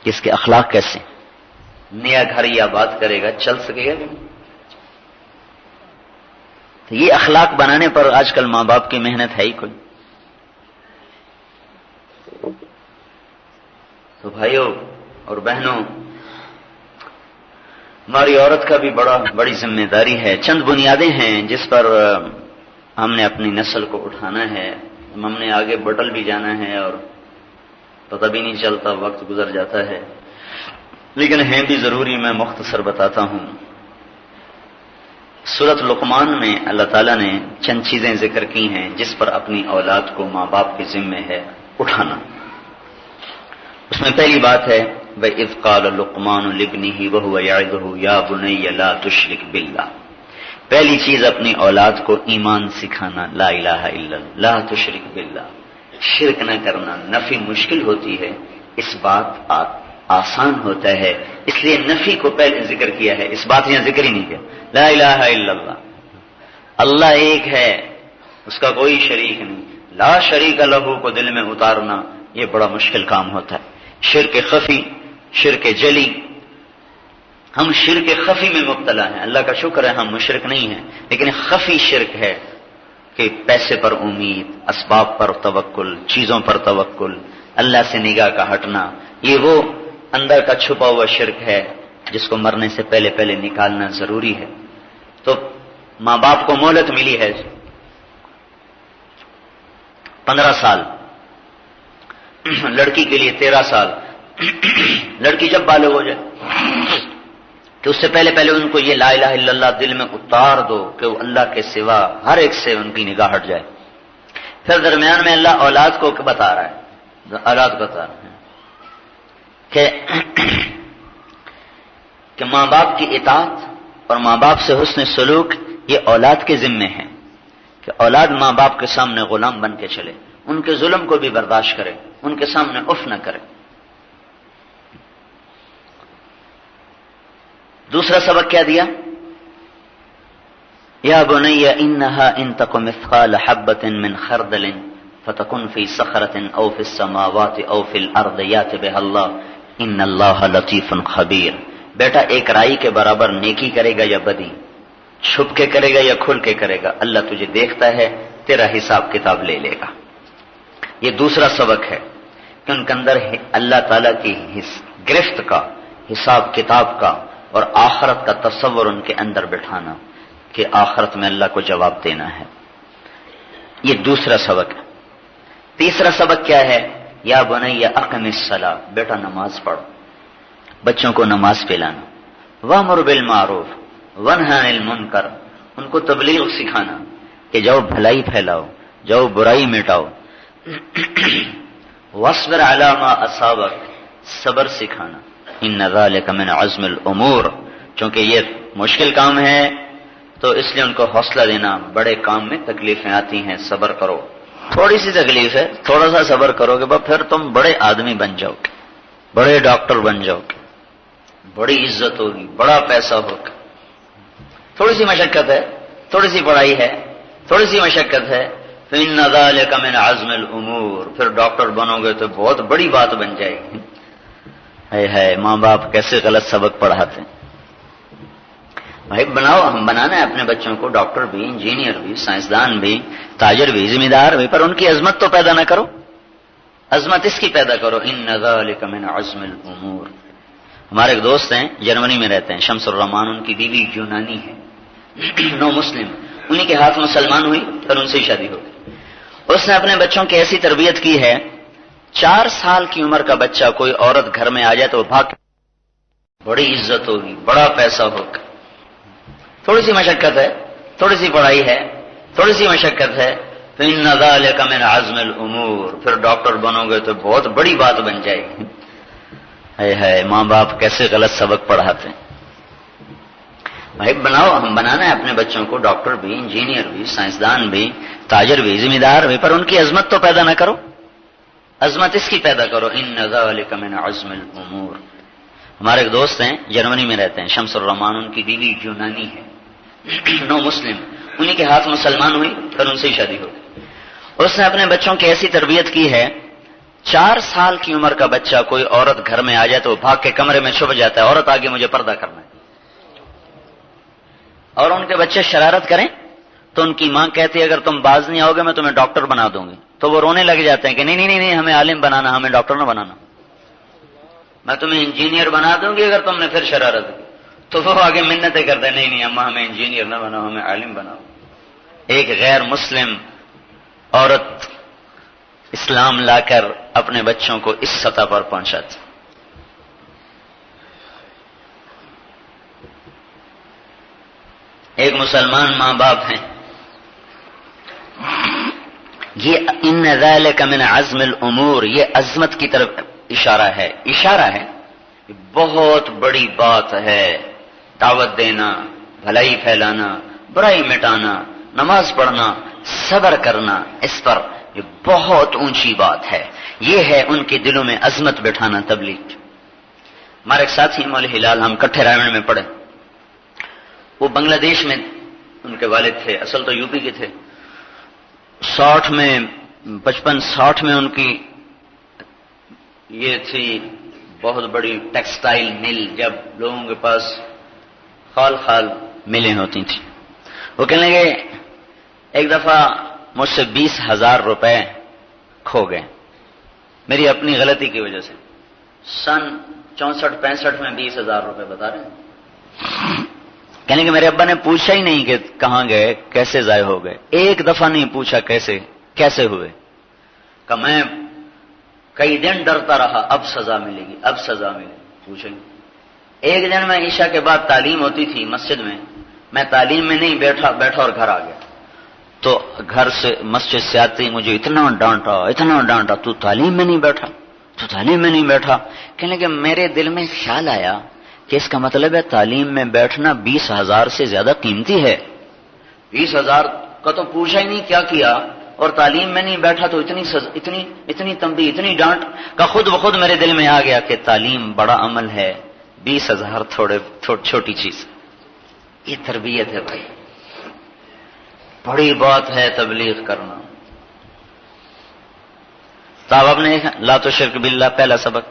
اس کے اخلاق کیسے؟ نیا گھر یا بات کرے گا چل سکے گا. تو یہ اخلاق بنانے پر آج کل ماں باپ کی محنت ہے ہی کوئی. تو بھائیوں اور بہنوں، ہماری عورت کا بھی بڑی ذمہ داری ہے. چند بنیادیں ہیں جس پر ہم نے اپنی نسل کو اٹھانا ہے. ہم نے آگے بٹل بھی جانا ہے اور پتہ بھی نہیں چلتا، وقت گزر جاتا ہے، لیکن ہیں بھی ضروری. میں مختصر بتاتا ہوں. سورۃ لقمان میں اللہ تعالیٰ نے چند چیزیں ذکر کی ہیں جس پر اپنی اولاد کو ماں باپ کے ذمہ ہے اٹھانا. اس میں پہلی بات ہے وَإِذْ قَالَ لُقْمَانُ لِابْنِهِ وَهُوَ يَعِظُهُ يَا بُنَيَّ لَا تُشْرِكْ بِاللَّهِ. پہلی چیز اپنی اولاد کو ایمان سکھانا، لا الہ الا اللہ، لا تشرک باللہ، شرک نہ کرنا. نفی مشکل ہوتی ہے، اس بات آسان ہوتا ہے، اس لیے نفی کو پہلے ذکر کیا ہے، اس بات یہاں ذکر ہی نہیں کیا. لا الہ الا اللہ، اللہ ایک ہے، اس کا کوئی شریک نہیں. لا شریک لہ کو دل میں اتارنا یہ بڑا مشکل کام ہوتا ہے. شرک خفی، شرک جلی. ہم شرک خفی میں مبتلا ہیں. اللہ کا شکر ہے ہم مشرک نہیں ہیں، لیکن خفی شرک ہے کہ پیسے پر امید، اسباب پر توکل، چیزوں پر توکل، اللہ سے نگاہ کا ہٹنا. یہ وہ اندر کا چھپا ہوا شرک ہے جس کو مرنے سے پہلے نکالنا ضروری ہے. تو ماں باپ کو مہلت ملی ہے 15 سال، لڑکی کے لیے 13 سال. لڑکی جب بالغ ہو جائے کہ اس سے پہلے ان کو یہ لا الہ الا اللہ دل میں اتار دو کہ وہ اللہ کے سوا ہر ایک سے ان کی نگاہ ہٹ جائے. پھر درمیان میں اللہ اولاد کو بتا رہا ہے، کہ ماں باپ کی اطاعت اور ماں باپ سے حسن سلوک یہ اولاد کے ذمے ہیں، کہ اولاد ماں باپ کے سامنے غلام بن کے چلے، ان کے ظلم کو بھی برداشت کرے، ان کے سامنے اف نہ کرے. دوسرا سبق کیا دیا؟ یا بنی انہا ان تک مثقال حبۃ من خردل فتکن فی صخرۃ او فی السماوات او فی الارض یات بها اللہ ان اللہ لطیف خبیر. بیٹا ایک رائی کے برابر نیکی کرے گا یا بدی، چھپ کے کرے گا یا کھل کے کرے گا، اللہ تجھے دیکھتا ہے، تیرا حساب کتاب لے لے گا. یہ دوسرا سبق ہے کہ ان کے اندر اللہ تعالیٰ کی گرفت کا، حساب کتاب کا اور آخرت کا تصور ان کے اندر بٹھانا کہ آخرت میں اللہ کو جواب دینا ہے. یہ دوسرا سبق ہے. تیسرا سبق کیا ہے؟ یا بنی اقم الصلاۃ، بیٹا نماز پڑھو، بچوں کو نماز پلانا. وامر بالمعروف ونہی عن المنکر، ان کو تبلیغ سکھانا کہ جاؤ بھلائی پھیلاؤ، جاؤ برائی مٹاؤ. واصبر علی ما اصابک، صبر سکھانا. ان ذلک من عزم الامور، چونکہ یہ مشکل کام ہے تو اس لیے ان کو حوصلہ دینا، بڑے کام میں تکلیفیں آتی ہیں، صبر کرو. تھوڑی سی تکلیف ہے، تھوڑا سا صبر کرو گے پھر تم بڑے آدمی بن جاؤ گے، بڑے ڈاکٹر بن جاؤ گے، بڑی عزت ہوگی، بڑا پیسہ ہوگا. تھوڑی سی مشقت ہے، تھوڑی سی پڑھائی ہے، تھوڑی سی مشقت ہے. فإن ذلك من عزم الامور، پھر ڈاکٹر بنو گے تو بہت بڑی بات بن جائے گی. ہے ماں باپ کیسے غلط سبق پڑھاتے ہیں. بھائی بناؤ، ہم بنانا ہے اپنے بچوں کو ڈاکٹر بھی، انجینئر بھی، سائنسدان بھی، تاجر بھی، ذمہ دار بھی، پر ان کی عظمت تو پیدا نہ کرو. عظمت اس کی پیدا کرو. ان ذلک من عزم الامور. ہمارے ایک دوست ہیں جرمنی میں رہتے ہیں، شمس الرحمان، ان کی بیوی یونانی ہے، نو مسلم، انہی کے ہاتھ مسلمان ہوئی پھر ان سے ہی شادی ہو گئی. اس نے اپنے بچوں کی ایسی تربیت کی ہے، 4 سال کی عمر کا بچہ کوئی عورت گھر میں آ جائے تو وہ بھاگ، بڑی عزت ہوگی، بڑا پیسہ ہوگا. تھوڑی سی مشقت ہے، تھوڑی سی پڑھائی ہے، تھوڑی سی مشقت ہے. فإن ذلك من عزم الامور، پھر ڈاکٹر بنو گے تو بہت بڑی بات بن جائے گی. ہے ماں باپ کیسے غلط سبق پڑھاتے ہیں. بھائی بناؤ، ہم بنانا ہے اپنے بچوں کو ڈاکٹر بھی، انجینئر بھی، سائنسدان بھی، تاجر بھی، ذمہ دار بھی، پر ان کی عظمت تو پیدا نہ کرو. عظمت اس کی پیدا کرو. ان ذلک من عزم الامور. ہمارے ایک دوست ہیں جرمنی میں رہتے ہیں، شمس الرحمان، ان کی بیوی یونانی ہے، نو مسلم، انہی کے ہاتھ مسلمان ہوئی پھر ان سے ہی شادی ہو گئی. اس نے اپنے بچوں کی ایسی تربیت کی ہے، 4 سال کی عمر کا بچہ کوئی عورت گھر میں آ جائے تو وہ بھاگ کے کمرے میں چھپ جاتا ہے، عورت آگے مجھے پردہ کرنا ہے. اور ان کے بچے شرارت کریں تو ان کی ماں کہتی ہے اگر تم باز نہیں آؤ گے میں تمہیں ڈاکٹر بنا دوں گی. تو وہ رونے لگ جاتے ہیں کہ نہیں ہمیں عالم بنانا، ہمیں ڈاکٹر نہ بنانا، میں تمہیں انجینئر بنا دوں گی اگر تم نے پھر شرارت کی. تو وہ آگے منتیں کرتے نہیں نہیں اماں ہمیں انجینئر نہ بناؤ، ہمیں عالم بناؤ۔ ایک غیر مسلم عورت اسلام لا کر اپنے بچوں کو اس سطح پر پہنچاتی۔ ایک مسلمان ماں باپ ہیں، یہ ان ذالک من عزم الامور، یہ عظمت کی طرف اشارہ ہے، بہت بڑی بات ہے دعوت دینا، بھلائی پھیلانا، برائی مٹانا، نماز پڑھنا، صبر کرنا، اس پر یہ بہت اونچی بات ہے۔ یہ ہے ان کے دلوں میں عظمت بٹھانا تبلیغ۔ ہمارے ایک ساتھی مولوی ہلال، ہم کٹھے رائمنڈ میں پڑھے، وہ بنگلہ دیش میں ان کے والد تھے، اصل تو یو پی کے تھے۔ 55-60 میں ان کی یہ تھی بہت بڑی ٹیکسٹائل مل، جب لوگوں کے پاس خال خال ملیں ہوتی تھیں۔ وہ کہنے لگے ایک دفعہ مجھ سے 20,000 روپے کھو گئے میری اپنی غلطی کی وجہ سے۔ سن 64-65 میں 20,000 روپے بتا رہے ہیں۔ کہنے کہ میرے ابا نے پوچھا ہی نہیں کہ کہاں گئے، کیسے ضائع ہو گئے، ایک دفعہ نہیں پوچھا کیسے ہوئے۔ کہ میں کئی دن ڈرتا رہا اب سزا ملے گی، اب سزا ملے گی، پوچھیں گے۔ ایک دن میں عشاء کے بعد تعلیم ہوتی تھی مسجد میں تعلیم میں نہیں بیٹھا اور گھر آ گیا، تو گھر سے مسجد سے آتے ہی مجھے اتنا ڈانٹا، تو تعلیم میں نہیں بیٹھا۔ کہنے کہ میرے دل میں خیال آیا کہ اس کا مطلب ہے تعلیم میں بیٹھنا 20,000 سے زیادہ قیمتی ہے۔ 20,000 کا تو پوچھا ہی نہیں کیا کیا، اور تعلیم میں نہیں بیٹھا تو اتنی تنبیہ، اتنی ڈانٹ کا خود بخود میرے دل میں آ گیا کہ تعلیم بڑا عمل ہے، 20,000 چھوٹی چیز۔ یہ تربیت ہے بھائی، بڑی بات ہے تبلیغ کرنا۔ صاحب نے لا تشرک باللہ پہلا سبق،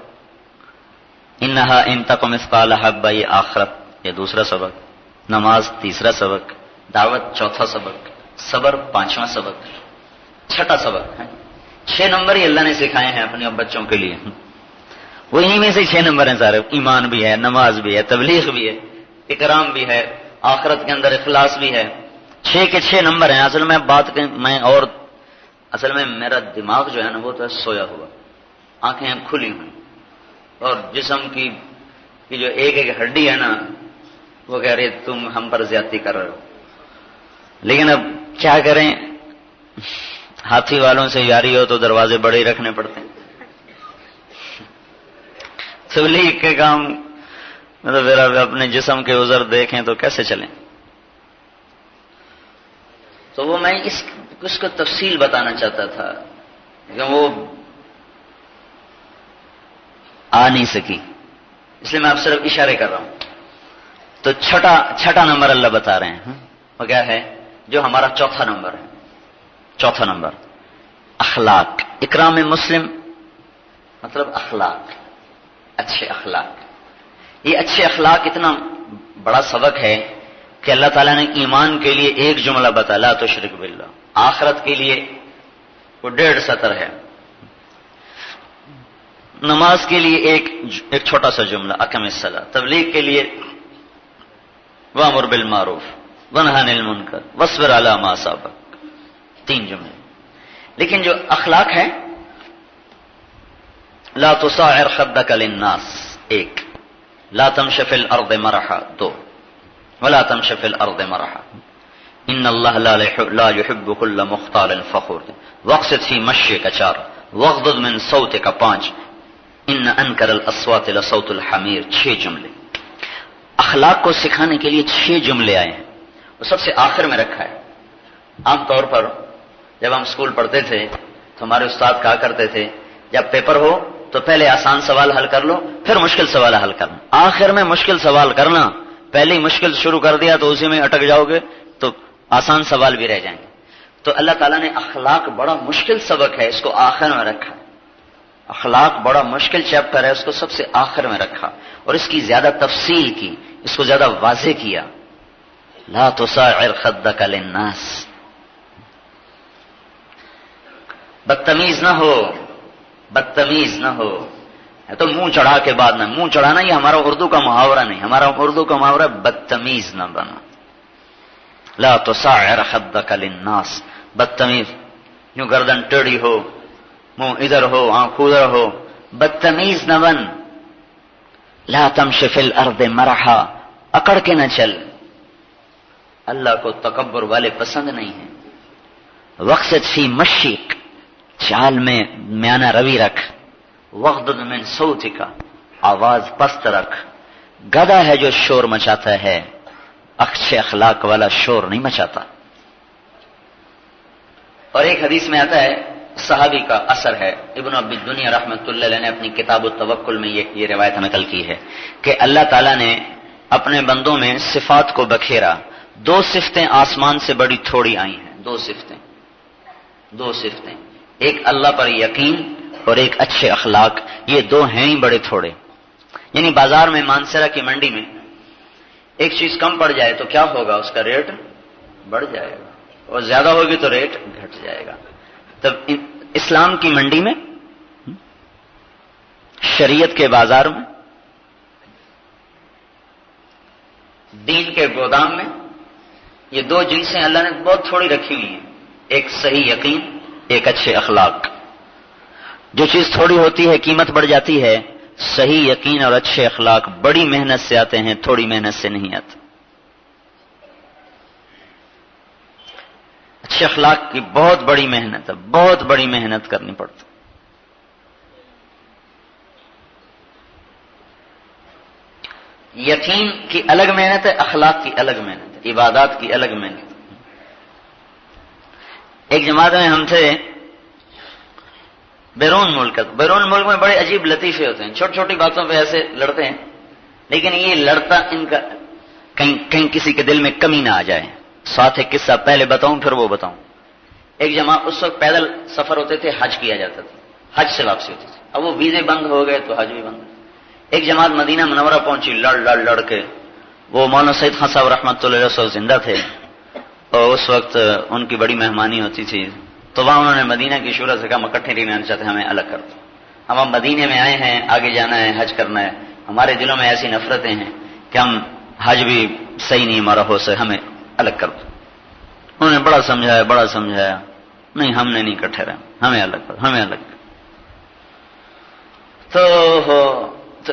انہا ان تک مثقال حبہ یہ آخرت، یہ دوسرا سبق، نماز تیسرا سبق، دعوت چوتھا سبق، صبر پانچواں سبق، چھٹا سبق ہے۔ 6 نمبر ہی اللہ نے سکھائے ہیں اپنے بچوں کے لیے، وہ انہی میں سے 6 نمبر ہیں سارے، ایمان بھی ہے، نماز بھی ہے، تبلیغ بھی ہے، اکرام بھی ہے، آخرت کے اندر اخلاص بھی ہے۔ 6 کے 6 نمبر ہیں۔ اصل میں میرا دماغ جو ہے نا وہ تو سویا ہوا، آنکھیں کھلی ہوئی، اور جسم کی جو ایک ہڈی ہے نا وہ کہہ رہے تم ہم پر زیادتی کر رہے ہو، لیکن اب کیا کریں، ہاتھی والوں سے یاری ہو تو دروازے بڑے ہی رکھنے پڑتے ہیں۔ تبلیغ کے کام مطلب اپنے جسم کے عذر دیکھیں تو کیسے چلیں؟ تو وہ میں اس کو تفصیل بتانا چاہتا تھا کہ وہ آ نہیں سکی، اس لیے میں اب صرف اشارے کر رہا ہوں۔ تو چھٹا نمبر اللہ بتا رہے ہیں، وہ کیا ہے؟ جو ہمارا چوتھا نمبر ہے، چوتھا نمبر اخلاق۔ اکرام مسلم مطلب اخلاق، اچھے اخلاق۔ یہ اچھے اخلاق اتنا بڑا سبق ہے کہ اللہ تعالیٰ نے ایمان کے لیے ایک جملہ بتا، لا تشرک باللہ، آخرت کے لیے وہ 1.5 سطر ہے، نماز کے لیے ایک چھوٹا سا جملہ اقم الصلاۃ، تبلیغ کے لیے وامر بالمعروف ونہی عن المنکر واصبر علی ما اصابک، 3 جملے۔ لیکن جو اخلاق ہے، لا تصاعر خدک للناس 1، لا تمش فی الارض مرحا 2، ولا تمش فی الارض مرحا، ان اللہ لا يحب كل مختال فخور، واقصد فی مشیک 4، واغضض من صوتک 5، ان انکر الاصوات لصوت الحمیر 6 جملے۔ اخلاق کو سکھانے کے لیے 6 جملے آئے ہیں، وہ سب سے آخر میں رکھا ہے۔ عام طور پر جب ہم اسکول پڑھتے تھے تو ہمارے استاد کہا کرتے تھے جب پیپر ہو تو پہلے آسان سوال حل کر لو، پھر مشکل سوال حل کرنا، آخر میں مشکل سوال کرنا، پہلے ہی مشکل شروع کر دیا تو اسی میں اٹک جاؤ گے تو آسان سوال بھی رہ جائیں گے۔ تو اللہ تعالیٰ نے اخلاق بڑا مشکل سبق ہے، اس کو آخر میں رکھا۔ اخلاق بڑا مشکل چیپٹر ہے، اس کو سب سے آخر میں رکھا، اور اس کی زیادہ تفصیل کی، اس کو زیادہ واضح کیا، لا تصاعر خدک للناس، بدتمیز نہ ہو، تو منہ چڑھا کے بعد نہ، منہ چڑھانا یہ ہمارا اردو کا محاورہ نہیں، ہمارا اردو کا محاورہ بدتمیز نہ بنا، لا تصعر خدک للناس، بدتمیز، یوں گردن ٹیڑھی ہو، منہ ادھر ہو، آنکھ ادھر ہو، بدتمیز نہ بن، لا تمشی فی الارض مرحا، اکڑ کے نہ چل، اللہ کو تکبر والے پسند نہیں ہیں، وقصد فی مشیک، چال میں میانہ روی رکھ، وغضض من صوتک، آواز پست رکھ، گدھا ہے جو شور مچاتا ہے، اچھے اخلاق والا شور نہیں مچاتا۔ اور ایک حدیث میں آتا ہے، صحابی کا اثر ہے، ابن ابی الدنیا رحمۃ اللہ علیہ نے اپنی کتاب التوکل میں یہ روایت نقل کی ہے کہ اللہ تعالیٰ نے اپنے بندوں میں صفات کو بکھیرا، دو صفتیں آسمان سے بڑی تھوڑی آئی ہیں، دو صفتیں، ایک اللہ پر یقین اور ایک اچھے اخلاق، یہ دو ہیں ہی بڑے تھوڑے۔ یعنی بازار میں مانسرا کی منڈی میں ایک چیز کم پڑ جائے تو کیا ہوگا، اس کا ریٹ بڑھ جائے گا، اور زیادہ ہوگی تو ریٹ گھٹ جائے گا۔ تب اسلام کی منڈی میں، شریعت کے بازار میں، دین کے گودام میں، یہ دو جنسیں اللہ نے بہت تھوڑی رکھی ہوئی ہیں، ایک صحیح یقین، ایک اچھے اخلاق۔ جو چیز تھوڑی ہوتی ہے قیمت بڑھ جاتی ہے، صحیح یقین اور اچھے اخلاق بڑی محنت سے آتے ہیں، تھوڑی محنت سے نہیں آتے۔ اچھے اخلاق کی بہت بڑی محنت ہے، بہت بڑی محنت کرنی پڑتی۔ یقین کی الگ محنت ہے، اخلاق کی الگ محنت ہے، عبادات کی الگ محنت ہے۔ ایک جماعت میں ہم تھے بیرون ملک میں بڑے عجیب لطیفے ہوتے ہیں، چھوٹی چھوٹی باتوں پہ ایسے لڑتے ہیں، لیکن یہ لڑتا ان کا کہیں کسی کے دل میں کمی نہ آ جائے۔ ساتھ ایک قصہ پہلے بتاؤں پھر وہ بتاؤں۔ ایک جماعت، اس وقت پیدل سفر ہوتے تھے، حج کیا جاتا تھا، حج سے واپسی ہوتی تھی، اب وہ ویزے بند ہو گئے تو حج بھی بند۔ ایک جماعت مدینہ منورہ پہنچی، لڑ کے، وہ مولانا سید خان صاحب رحمۃ اللہ علیہ زندہ تھے، اور اس وقت ان کی بڑی مہمانی ہوتی تھی، تو وہاں انہوں نے مدینہ کی شورا سے کہا ہم اکٹھے نہیں رہنا چاہتے، ہمیں الگ کر دو، ہم مدینے میں آئے ہیں، آگے جانا ہے، حج کرنا ہے، ہمارے دلوں میں ایسی نفرتیں ہیں کہ ہم حج بھی صحیح نہیں ہمارا ہو سکے، ہمیں الگ کر دو۔ انہوں نے بڑا سمجھایا، نہیں ہم نے نہیں اکٹھے رہنا، ہمیں الگ کر، ہمیں الگ کر۔ تو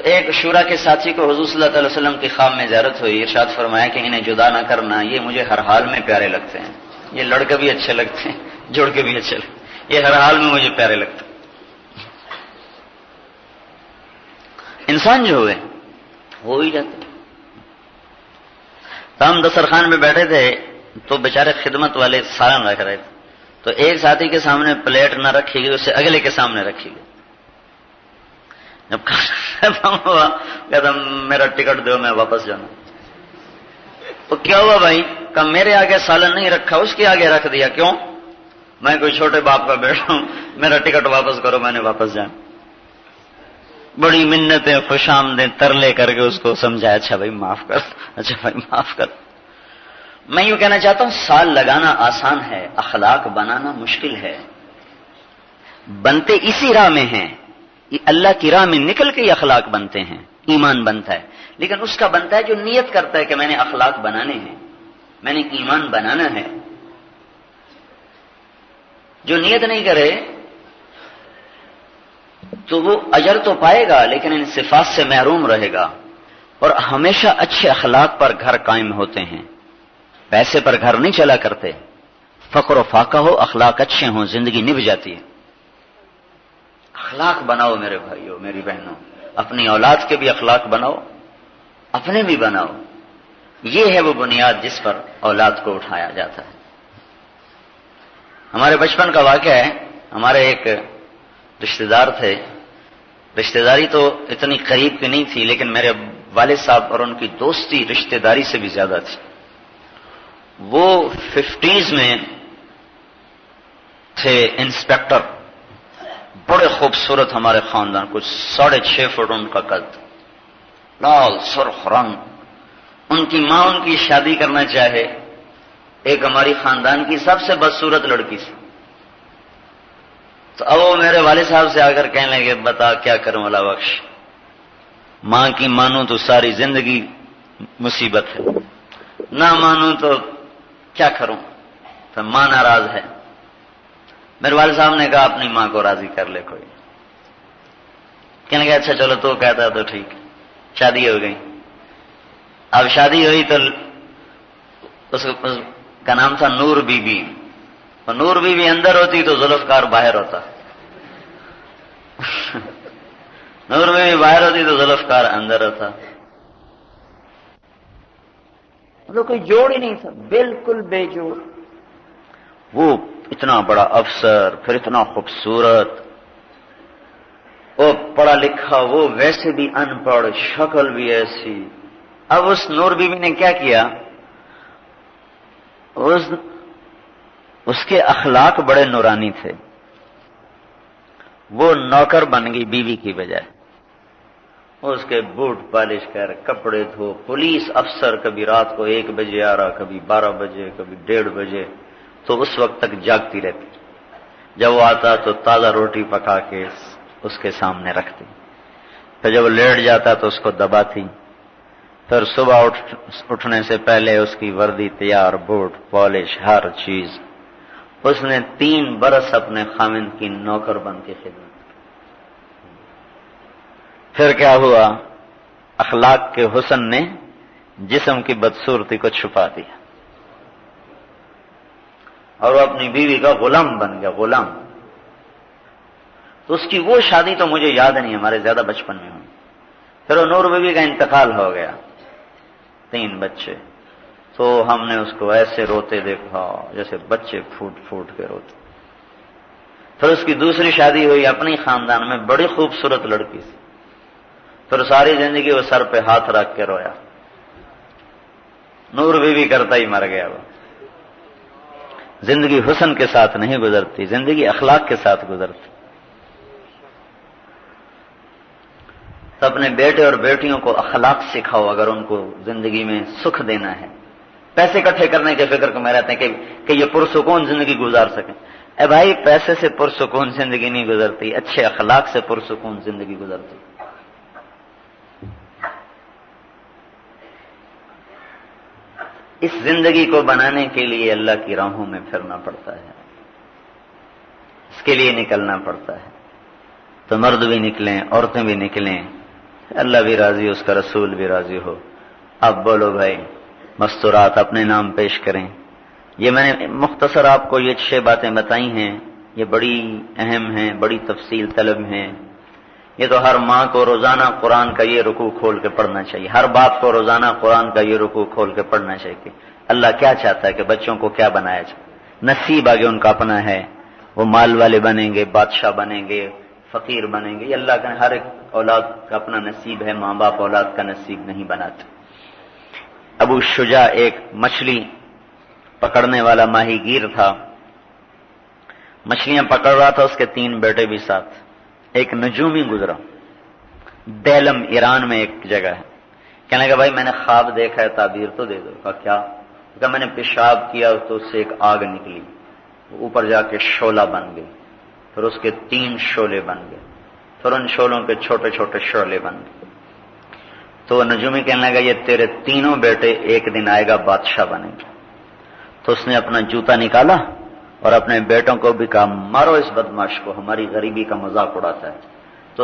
ایک شورا کے ساتھی کو حضور صلی اللہ علیہ وسلم کی خواب میں زیارت ہوئی، ارشاد فرمایا کہ انہیں جدا نہ کرنا، یہ مجھے ہر حال میں پیارے لگتے ہیں، یہ لڑ کے بھی اچھے لگتے ہیں، جوڑ کے بھی اچھے لگتے ہیں، یہ ہر حال میں مجھے پیارے لگتے ہیں۔ انسان جو ہوئے ہو ہی جاتے۔ تو ہم دسترخوان پہ بیٹھے تھے تو بیچارے خدمت والے سالن رکھ رہے تھے، تو ایک ساتھی کے سامنے پلیٹ نہ رکھی گئی، اسے اگلے کے سامنے رکھی گئی۔ جب ختم ہوا کہتا میرا ٹکٹ دو، میں واپس جانا۔ تو کیا ہوا بھائی؟ کہ میرے آگے سالن نہیں رکھا، اس کے آگے رکھ دیا، کیوں؟ میں کوئی چھوٹے باپ کا بیٹا ہوں، میرا ٹکٹ واپس کرو، میں نے واپس جانا۔ بڑی منتیں، خوش آمدیں، ترلے کر کے اس کو سمجھایا، اچھا بھائی معاف کر، اچھا بھائی معاف کر۔ میں یوں کہنا چاہتا ہوں، سال لگانا آسان ہے، اخلاق بنانا مشکل ہے۔ بنتے اسی راہ میں ہیں، اللہ کی راہ میں نکل کے یہ اخلاق بنتے ہیں، ایمان بنتا ہے، لیکن اس کا بنتا ہے جو نیت کرتا ہے کہ میں نے اخلاق بنانے ہیں، میں نے ایمان بنانا ہے۔ جو نیت نہیں کرے تو وہ اجر تو پائے گا لیکن ان صفات سے محروم رہے گا۔ اور ہمیشہ اچھے اخلاق پر گھر قائم ہوتے ہیں، پیسے پر گھر نہیں چلا کرتے۔ فقر و فاقہ ہو، اخلاق اچھے ہوں، زندگی نبھ جاتی ہے۔ اخلاق بناؤ میرے بھائیوں، میری بہنوں، اپنی اولاد کے بھی اخلاق بناؤ، اپنے بھی بناؤ۔ یہ ہے وہ بنیاد جس پر اولاد کو اٹھایا جاتا ہے۔ ہمارے بچپن کا واقعہ ہے، ہمارے ایک رشتہ دار تھے، رشتہ داری تو اتنی قریب کی نہیں تھی لیکن میرے والد صاحب اور ان کی دوستی رشتہ داری سے بھی زیادہ تھی۔ وہ 50s میں تھے، انسپیکٹر، بڑے خوبصورت ہمارے خاندان، کچھ 6.5 فٹ ان کا قد، لال سرخ رنگ۔ ان کی ماں ان کی شادی کرنا چاہے، ایک ہماری خاندان کی سب سے بدصورت لڑکی سے، تو اب وہ میرے والد صاحب سے آ کر کہنے لگے بتا کیا کروں اللہ بخش، ماں کی مانوں تو ساری زندگی مصیبت ہے، نہ مانوں تو کیا کروں، تو ماں ناراض ہے۔ میرے والد صاحب نے کہا اپنی ماں کو راضی کر لے کوئی، کہنے لگا اچھا چلو تو کہتا تو ٹھیک۔ شادی ہو گئی۔ اب شادی ہوئی تو اس کا نام تھا نور بی بی، اور نور بی بی اندر ہوتی تو ذوالفقار باہر ہوتا، نور بی بی باہر ہوتی تو ذوالفقار اندر ہوتا۔ تو کوئی جوڑ ہی نہیں تھا، بالکل بے جوڑ۔ وہ اتنا بڑا افسر، پھر اتنا خوبصورت، وہ پڑھا لکھا، وہ ویسے بھی ان پڑھ، شکل بھی ایسی۔ اب اس نور بی بی نے کیا کیا، اس کے اخلاق بڑے نورانی تھے، وہ نوکر بن گئی بیوی کی بجائے۔ اس کے بوٹ پالش کر، کپڑے دھو، پولیس افسر کبھی رات کو 1 بجے آ رہا، کبھی 12 بجے، کبھی 1:30 بجے، تو اس وقت تک جاگتی رہتی۔ جب وہ آتا تو تازہ روٹی پکا کے اس کے سامنے رکھتی، پھر جب وہ لیٹ جاتا تو اس کو دباتی، پھر صبح اٹھنے سے پہلے اس کی وردی تیار، بوٹ پالش، ہر چیز۔ اس نے 3 برس اپنے خاوند کی نوکر بن کے خدمت کی۔ پھر کیا ہوا، اخلاق کے حسن نے جسم کی بدصورتی کو چھپا دیا، اور وہ اپنی بیوی کا غلام بن گیا، غلام۔ تو اس کی وہ شادی تو مجھے یاد نہیں، ہمارے زیادہ بچپن میں ہوئی۔ پھر وہ نور بیوی کا انتقال ہو گیا، 3 بچے، تو ہم نے اس کو ایسے روتے دیکھا جیسے بچے پھوٹ پھوٹ کے روتے۔ پھر اس کی دوسری شادی ہوئی اپنی خاندان میں، بڑی خوبصورت لڑکی سے، پھر ساری زندگی وہ سر پہ ہاتھ رکھ کے رویا۔ نور بیوی کرتا ہی مر گیا۔ وہ زندگی حسن کے ساتھ نہیں گزرتی، زندگی اخلاق کے ساتھ گزرتی۔ تو اپنے بیٹے اور بیٹیوں کو اخلاق سکھاؤ اگر ان کو زندگی میں سکھ دینا ہے۔ پیسے اکٹھے کرنے کے فکر میں رہتے ہیں کہ یہ پرسکون زندگی گزار سکیں۔ اے بھائی، پیسے سے پرسکون زندگی نہیں گزرتی، اچھے اخلاق سے پرسکون زندگی گزرتی۔ اس زندگی کو بنانے کے لیے اللہ کی راہوں میں پھرنا پڑتا ہے، اس کے لیے نکلنا پڑتا ہے۔ تو مرد بھی نکلیں، عورتیں بھی نکلیں، اللہ بھی راضی، اس کا رسول بھی راضی ہو۔ اب بولو بھائی، مستورات اپنے نام پیش کریں۔ یہ میں نے مختصر آپ کو یہ 6 باتیں بتائی ہیں، یہ بڑی اہم ہیں، بڑی تفصیل طلب ہیں۔ یہ تو ہر ماں کو روزانہ قرآن کا یہ رکوع کھول کے پڑھنا چاہیے، ہر باپ کو روزانہ قرآن کا یہ رکوع کھول کے پڑھنا چاہیے کہ اللہ کیا چاہتا ہے کہ بچوں کو کیا بنایا جائے۔ نصیب آگے ان کا اپنا ہے، وہ مال والے بنیں گے، بادشاہ بنیں گے، فقیر بنیں گے، یہ اللہ کا ہر ایک اولاد کا اپنا نصیب ہے، ماں باپ اولاد کا نصیب نہیں بناتے۔ ابو شجاع ایک مچھلی پکڑنے والا ماہی گیر تھا، مچھلیاں پکڑ رہا تھا، اس کے 3 بیٹے بھی ساتھ۔ ایک نجومی گزرا، دیلم ایران میں ایک جگہ ہے، کہنے لگا بھائی میں نے خواب دیکھا ہے، تعبیر تو دے دو۔ کہا کیا؟ کہا میں نے پیشاب کیا تو اس سے ایک آگ نکلی، اوپر جا کے شعلہ بن گئی، پھر اس کے 3 شعلے بن گئے، پھر ان شعلوں کے چھوٹے چھوٹے شعلے بن گئے۔ تو وہ نجومی کہنے لگا یہ تیرے 3 بیٹے ایک دن آئے گا بادشاہ بنیں گے۔ تو اس نے اپنا جوتا نکالا اور اپنے بیٹوں کو بھی کہا مارو اس بدماش کو، ہماری غریبی کا مذاق اڑاتا ہے۔ تو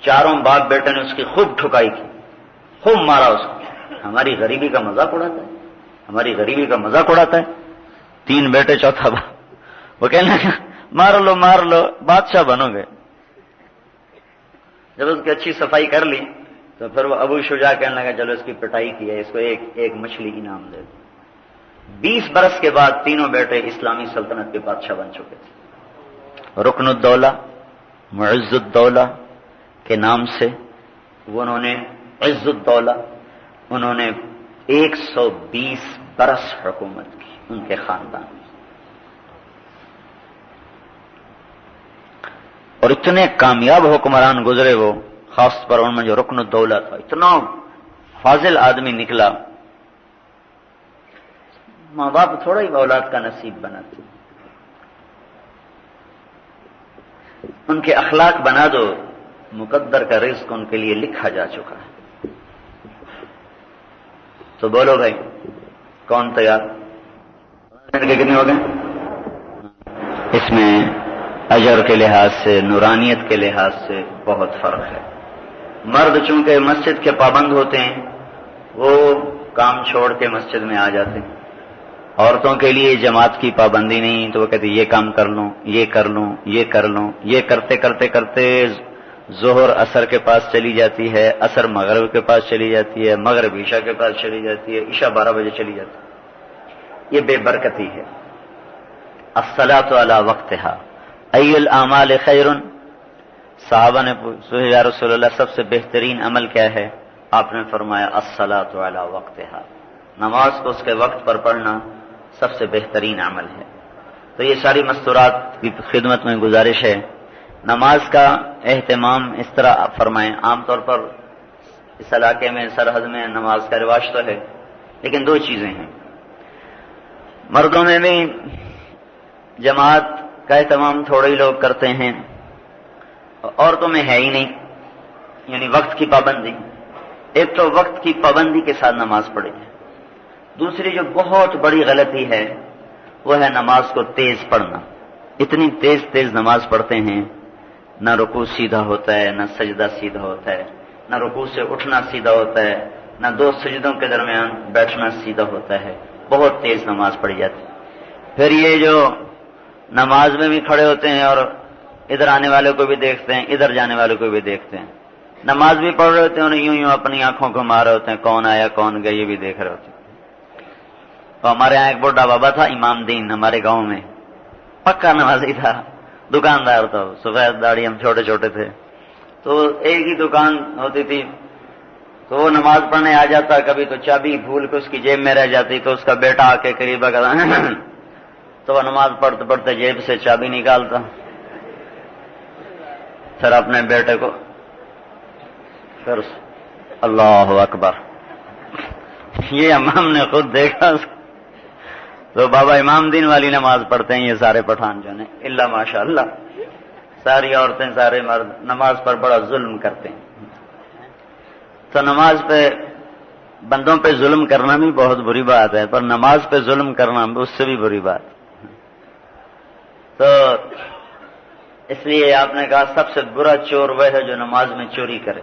4 باپ بیٹے نے اس کی خوب ٹھکائی کی، خوب مارا اس کو، ہماری غریبی کا مذاق اڑاتا ہے، ہماری غریبی کا مذاق اڑاتا ہے۔ 3 بیٹے، چوتھا باپ، وہ کہنے لگا مار لو مار لو، بادشاہ بنو گے۔ جب اس کی اچھی صفائی کر لی تو پھر وہ ابو شجاع کہنے لگا چلو اس کی پٹائی کی ہے، اس کو ایک مچھلی انعام دے دو۔ 20 برس کے بعد 3 بیٹے اسلامی سلطنت کے بادشاہ بن چکے تھے۔ رکن الدولہ، معز الدولہ کے نام سے وہ انہوں نے عز الدولہ، انہوں نے 120 برس حکومت کی ان کے خاندان میں، اور اتنے کامیاب حکمران گزرے وہ، خاص پر ان میں جو رکن الدولہ تھا، اتنا فاضل آدمی نکلا۔ ماں باپ تھوڑا ہی اولاد کا نصیب بناتے، ان کے اخلاق بنا دو، مقدر کا رزق ان کے لیے لکھا جا چکا ہے۔ تو بولو بھائی کون تیار؟ کتنے ہو گئے؟ اس میں اجر کے لحاظ سے، نورانیت کے لحاظ سے بہت فرق ہے۔ مرد چونکہ مسجد کے پابند ہوتے ہیں، وہ کام چھوڑ کے مسجد میں آ جاتے ہیں۔ عورتوں کے لیے جماعت کی پابندی نہیں، تو وہ کہتے یہ کام کر لوں، یہ کر لوں، یہ کر لوں، یہ کرتے کرتے کرتے ظہر عصر کے پاس چلی جاتی ہے، عصر مغرب کے پاس چلی جاتی ہے، مغرب عشاء کے پاس چلی جاتی ہے، عشاء 12 بجے چلی جاتی ہے۔ یہ بے برکتی ہے۔ الصلاۃ علی وقتہا ای الاعمال خیر، صحابہ نے پوچھا یا رسول اللہ سب سے بہترین عمل کیا ہے؟ آپ نے فرمایا الصلاۃ علی وقتہا، نماز کو اس کے وقت پر پڑھنا سب سے بہترین عمل ہے۔ تو یہ ساری مستورات کی خدمت میں گزارش ہے، نماز کا اہتمام اس طرح فرمائیں۔ عام طور پر اس علاقے میں سرحد میں نماز کا رواج تو ہے، لیکن دو چیزیں ہیں، مردوں میں بھی جماعت کا اہتمام تھوڑے ہی لوگ کرتے ہیں، عورتوں میں ہے ہی نہیں، یعنی وقت کی پابندی۔ ایک تو وقت کی پابندی کے ساتھ نماز پڑھے، دوسری جو بہت بڑی غلطی ہے وہ ہے نماز کو تیز پڑھنا۔ اتنی تیز تیز نماز پڑھتے ہیں، نہ رکوع سیدھا ہوتا ہے، نہ سجدہ سیدھا ہوتا ہے، نہ رکوع سے اٹھنا سیدھا ہوتا ہے، نہ دو سجدوں کے درمیان بیٹھنا سیدھا ہوتا ہے، بہت تیز نماز پڑھی جاتی ہے۔ پھر یہ جو نماز میں بھی کھڑے ہوتے ہیں اور ادھر آنے والے کو بھی دیکھتے ہیں، ادھر جانے والے کو بھی دیکھتے ہیں، نماز بھی پڑھ رہے ہوتے ہیں اور یوں اپنی آنکھوں کو مار رہے ہوتے ہیں، کون آیا کون گیا یہ بھی دیکھ رہے ہوتے ہیں۔ تو ہمارے یہاں ایک بوڑھا بابا تھا امام دین، ہمارے گاؤں میں پکا نمازی تھا، دکاندار تھا، سفید داڑھی، ہم چھوٹے چھوٹے تھے، تو ایک ہی دکان ہوتی تھی، تو وہ نماز پڑھنے آ جاتا، کبھی تو چابی بھول کے اس کی جیب میں رہ جاتی، تو اس کا بیٹا آ کے قریب کہتا تو وہ نماز پڑھتے پڑھتے جیب سے چابی نکالتا، پھر اپنے بیٹے کو پھر اللہ اکبر، یہ ہم نے خود دیکھا۔ تو بابا امام دین والی نماز پڑھتے ہیں یہ سارے پٹھان جو نے، اللہ ماشاء اللہ، ساری عورتیں سارے مرد نماز پر بڑا ظلم کرتے ہیں۔ تو نماز پہ بندوں پہ ظلم کرنا بھی بہت بری بات ہے، پر نماز پہ ظلم کرنا اس سے بھی بری بات۔ تو اس لیے آپ نے کہا سب سے برا چور وہ ہے جو نماز میں چوری کرے۔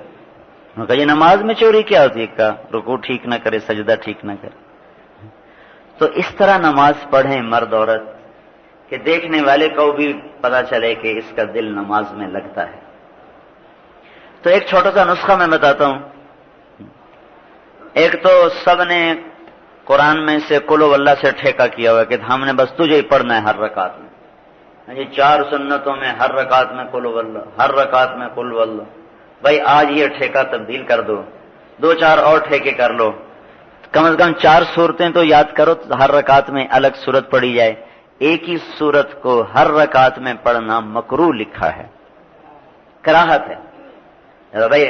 کہا یہ نماز میں چوری کیا ہوتی ہے؟ کہا رکوع ٹھیک نہ کرے، سجدہ ٹھیک نہ کرے۔ تو اس طرح نماز پڑھیں مرد عورت کہ دیکھنے والے کو بھی پتا چلے کہ اس کا دل نماز میں لگتا ہے۔ تو ایک چھوٹا سا نسخہ میں بتاتا ہوں۔ ایک تو سب نے قرآن میں سے قل واللہ سے ٹھیکہ کیا ہوا کہ ہم نے بس تجھے ہی پڑھنا ہے ہر رکعت میں، یہ 4 سنتوں میں ہر رکعت میں قل واللہ، ہر رکعت میں قل واللہ۔ بھائی آج یہ ٹھیکہ تبدیل کر دو، 2-4 اور ٹھیکے کر لو، کم از کم 4 صورتیں تو یاد کرو، ہر رکعت میں الگ صورت پڑھی جائے۔ ایک ہی صورت کو ہر رکعت میں پڑھنا مکروہ لکھا ہے، کراہت ہے۔ بھائی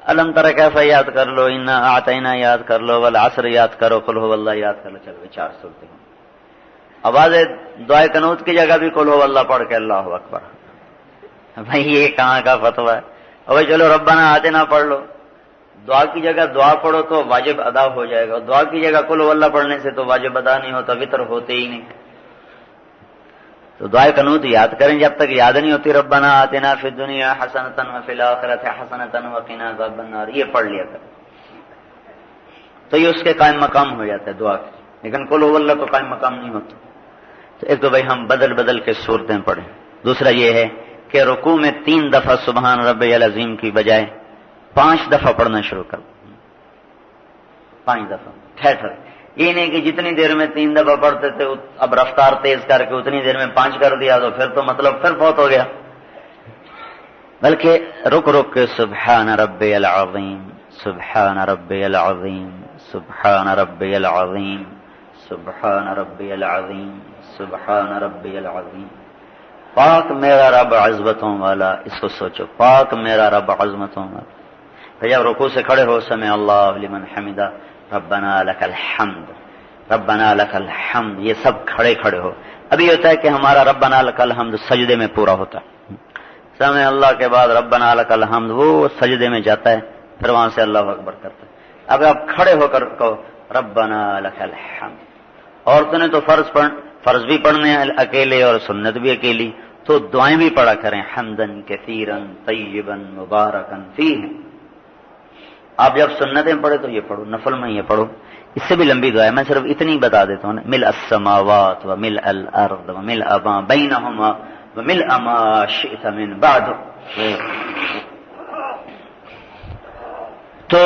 الم تر کیف یاد کر لو، انا اعطینا یاد کر لو، والعصر یاد کرو، قل هو اللہ یاد کر لو، چلو 4 صورتیں۔ آواز دعائے قنوت کی جگہ بھی قل هو اللہ پڑھ کے اللہ اکبر۔ بھائی یہ کہاں کا فتویٰ ہے؟ اور چلو ربنا آتنا پڑھ لو، دعا کی جگہ دعا پڑھو تو واجب ادا ہو جائے گا، دعا کی جگہ قل هو اللہ پڑھنے سے تو واجب ادا نہیں ہوتا، وتر ہوتے ہی نہیں۔ تو دعائے قنوت یاد کریں، جب تک یاد نہیں ہوتی ربنا آتنا فی الدنیا حسنۃ وفی الآخرۃ حسنۃ وقنا عذاب النار، یہ پڑھ لیا کریں تو یہ اس کے قائم مقام ہو جاتا ہے دعا کے، لیکن قل هو اللہ تو قائم مقام نہیں ہوتا۔ تو ایک تو بھائی ہم بدل بدل کے صورتیں پڑھیں۔ دوسرا یہ ہے کہ رکوع میں 3 دفعہ سبحان ربی العظیم کی بجائے 5 دفعہ پڑھنا شروع کر، 5 دفعہ ٹھہر۔ یہ نہیں کہ جتنی دیر میں 3 دفعہ پڑھتے تھے اب رفتار تیز کر کے اتنی دیر میں 5 کر دیا تو پھر تو مطلب پھر بہت ہو گیا، بلکہ رک رک کے سبحان ربی العظیم، سبحان ربی العظیم، سبحان ربی العظیم، سبحان ربی العظیم، سبحان ربی العظیم۔ پاک میرا رب عظمتوں والا، اس کو سوچو، پاک میرا رب عظمتوں والا۔ پھر جب رکوع سے کھڑے ہو سمع اللہ لمن حمدہ، ربنا لک الحمد، ربنا لک الحمد، یہ سب کھڑے کھڑے ہو۔ ابھی ہوتا ہے کہ ہمارا ربنا لک الحمد سجدے میں پورا ہوتا ہے، سمع اللہ کے بعد ربنا لک الحمد، وہ سجدے میں جاتا ہے، پھر وہاں سے اللہ اکبر کرتا ہے۔ اب آپ کھڑے ہو کر کہو ربنا لک الحمد۔ عورتوں نے تو فرض بھی پڑھنے ہیں اکیلے اور سنت بھی اکیلی، تو دعائیں بھی پڑھا کریں، حمدن کثیرا طیبا مبارکا فیہ۔ آپ جب سنتیں پڑھے تو یہ پڑھو، نفل میں یہ پڑھو، اس سے بھی لمبی دعا ہے، میں صرف اتنی بتا دیتا ہوں، ملء السماوات وملء الارض وملء ما بینہما وملء ما شئت من بعد۔ تو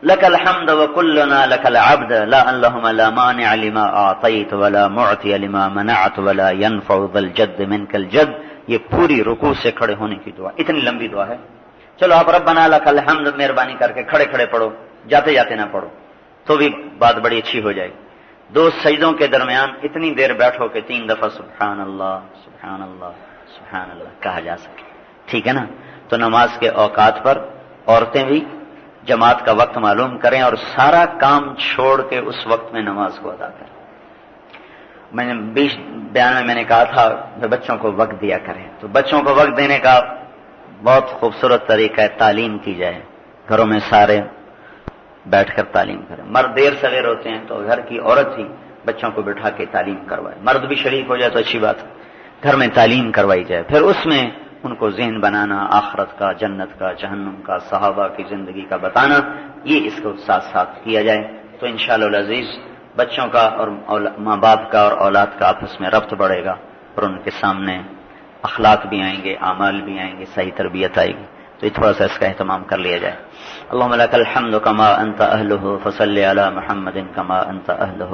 لك الحمد وكلنا لك العبد لا اللهم لا مانع لما اعطيت ولا معطي لما منعت ولا ينفع ذا الجد منك الجد، یہ پوری رکوع سے کھڑے ہونے کی دعا، اتنی لمبی دعا ہے۔ چلو آپ ربنا لك الحمد مہربانی کر کے کھڑے کھڑے پڑھو، جاتے جاتے نہ پڑھو تو بھی بات بڑی اچھی ہو جائے گی۔ دو سجدوں کے درمیان اتنی دیر بیٹھو کہ 3 دفعہ سبحان اللہ سبحان اللہ سبحان اللہ کہا جا سکے، ٹھیک ہے نا؟ تو نماز کے اوقات پر عورتیں بھی جماعت کا وقت معلوم کریں اور سارا کام چھوڑ کے اس وقت میں نماز کو ادا کریں۔ میں نے بیان میں نے کہا تھا کہ بچوں کو وقت دیا کریں، تو بچوں کو وقت دینے کا بہت خوبصورت طریقہ ہے، تعلیم کی جائے، گھروں میں سارے بیٹھ کر تعلیم کریں۔ مرد دیر سویر ہوتے ہیں تو گھر کی عورت ہی بچوں کو بٹھا کے تعلیم کروائے، مرد بھی شریک ہو جائے تو اچھی بات ہے، گھر میں تعلیم کروائی جائے، پھر اس میں ان کو ذہن بنانا، آخرت کا، جنت کا، جہنم کا، صحابہ کی زندگی کا بتانا، یہ اس کو ساتھ ساتھ کیا جائے تو انشاءاللہ العزیز بچوں کا اور ماں باپ کا اور اولاد کا آپس میں ربط بڑھے گا اور ان کے سامنے اخلاق بھی آئیں گے، اعمال بھی آئیں گے، صحیح تربیت آئے گی، تو یہ تھوڑا سا اس کا اہتمام کر لیا جائے۔ اللهم لك الحمد كما انت اهله فصل على محمد كما انت اهله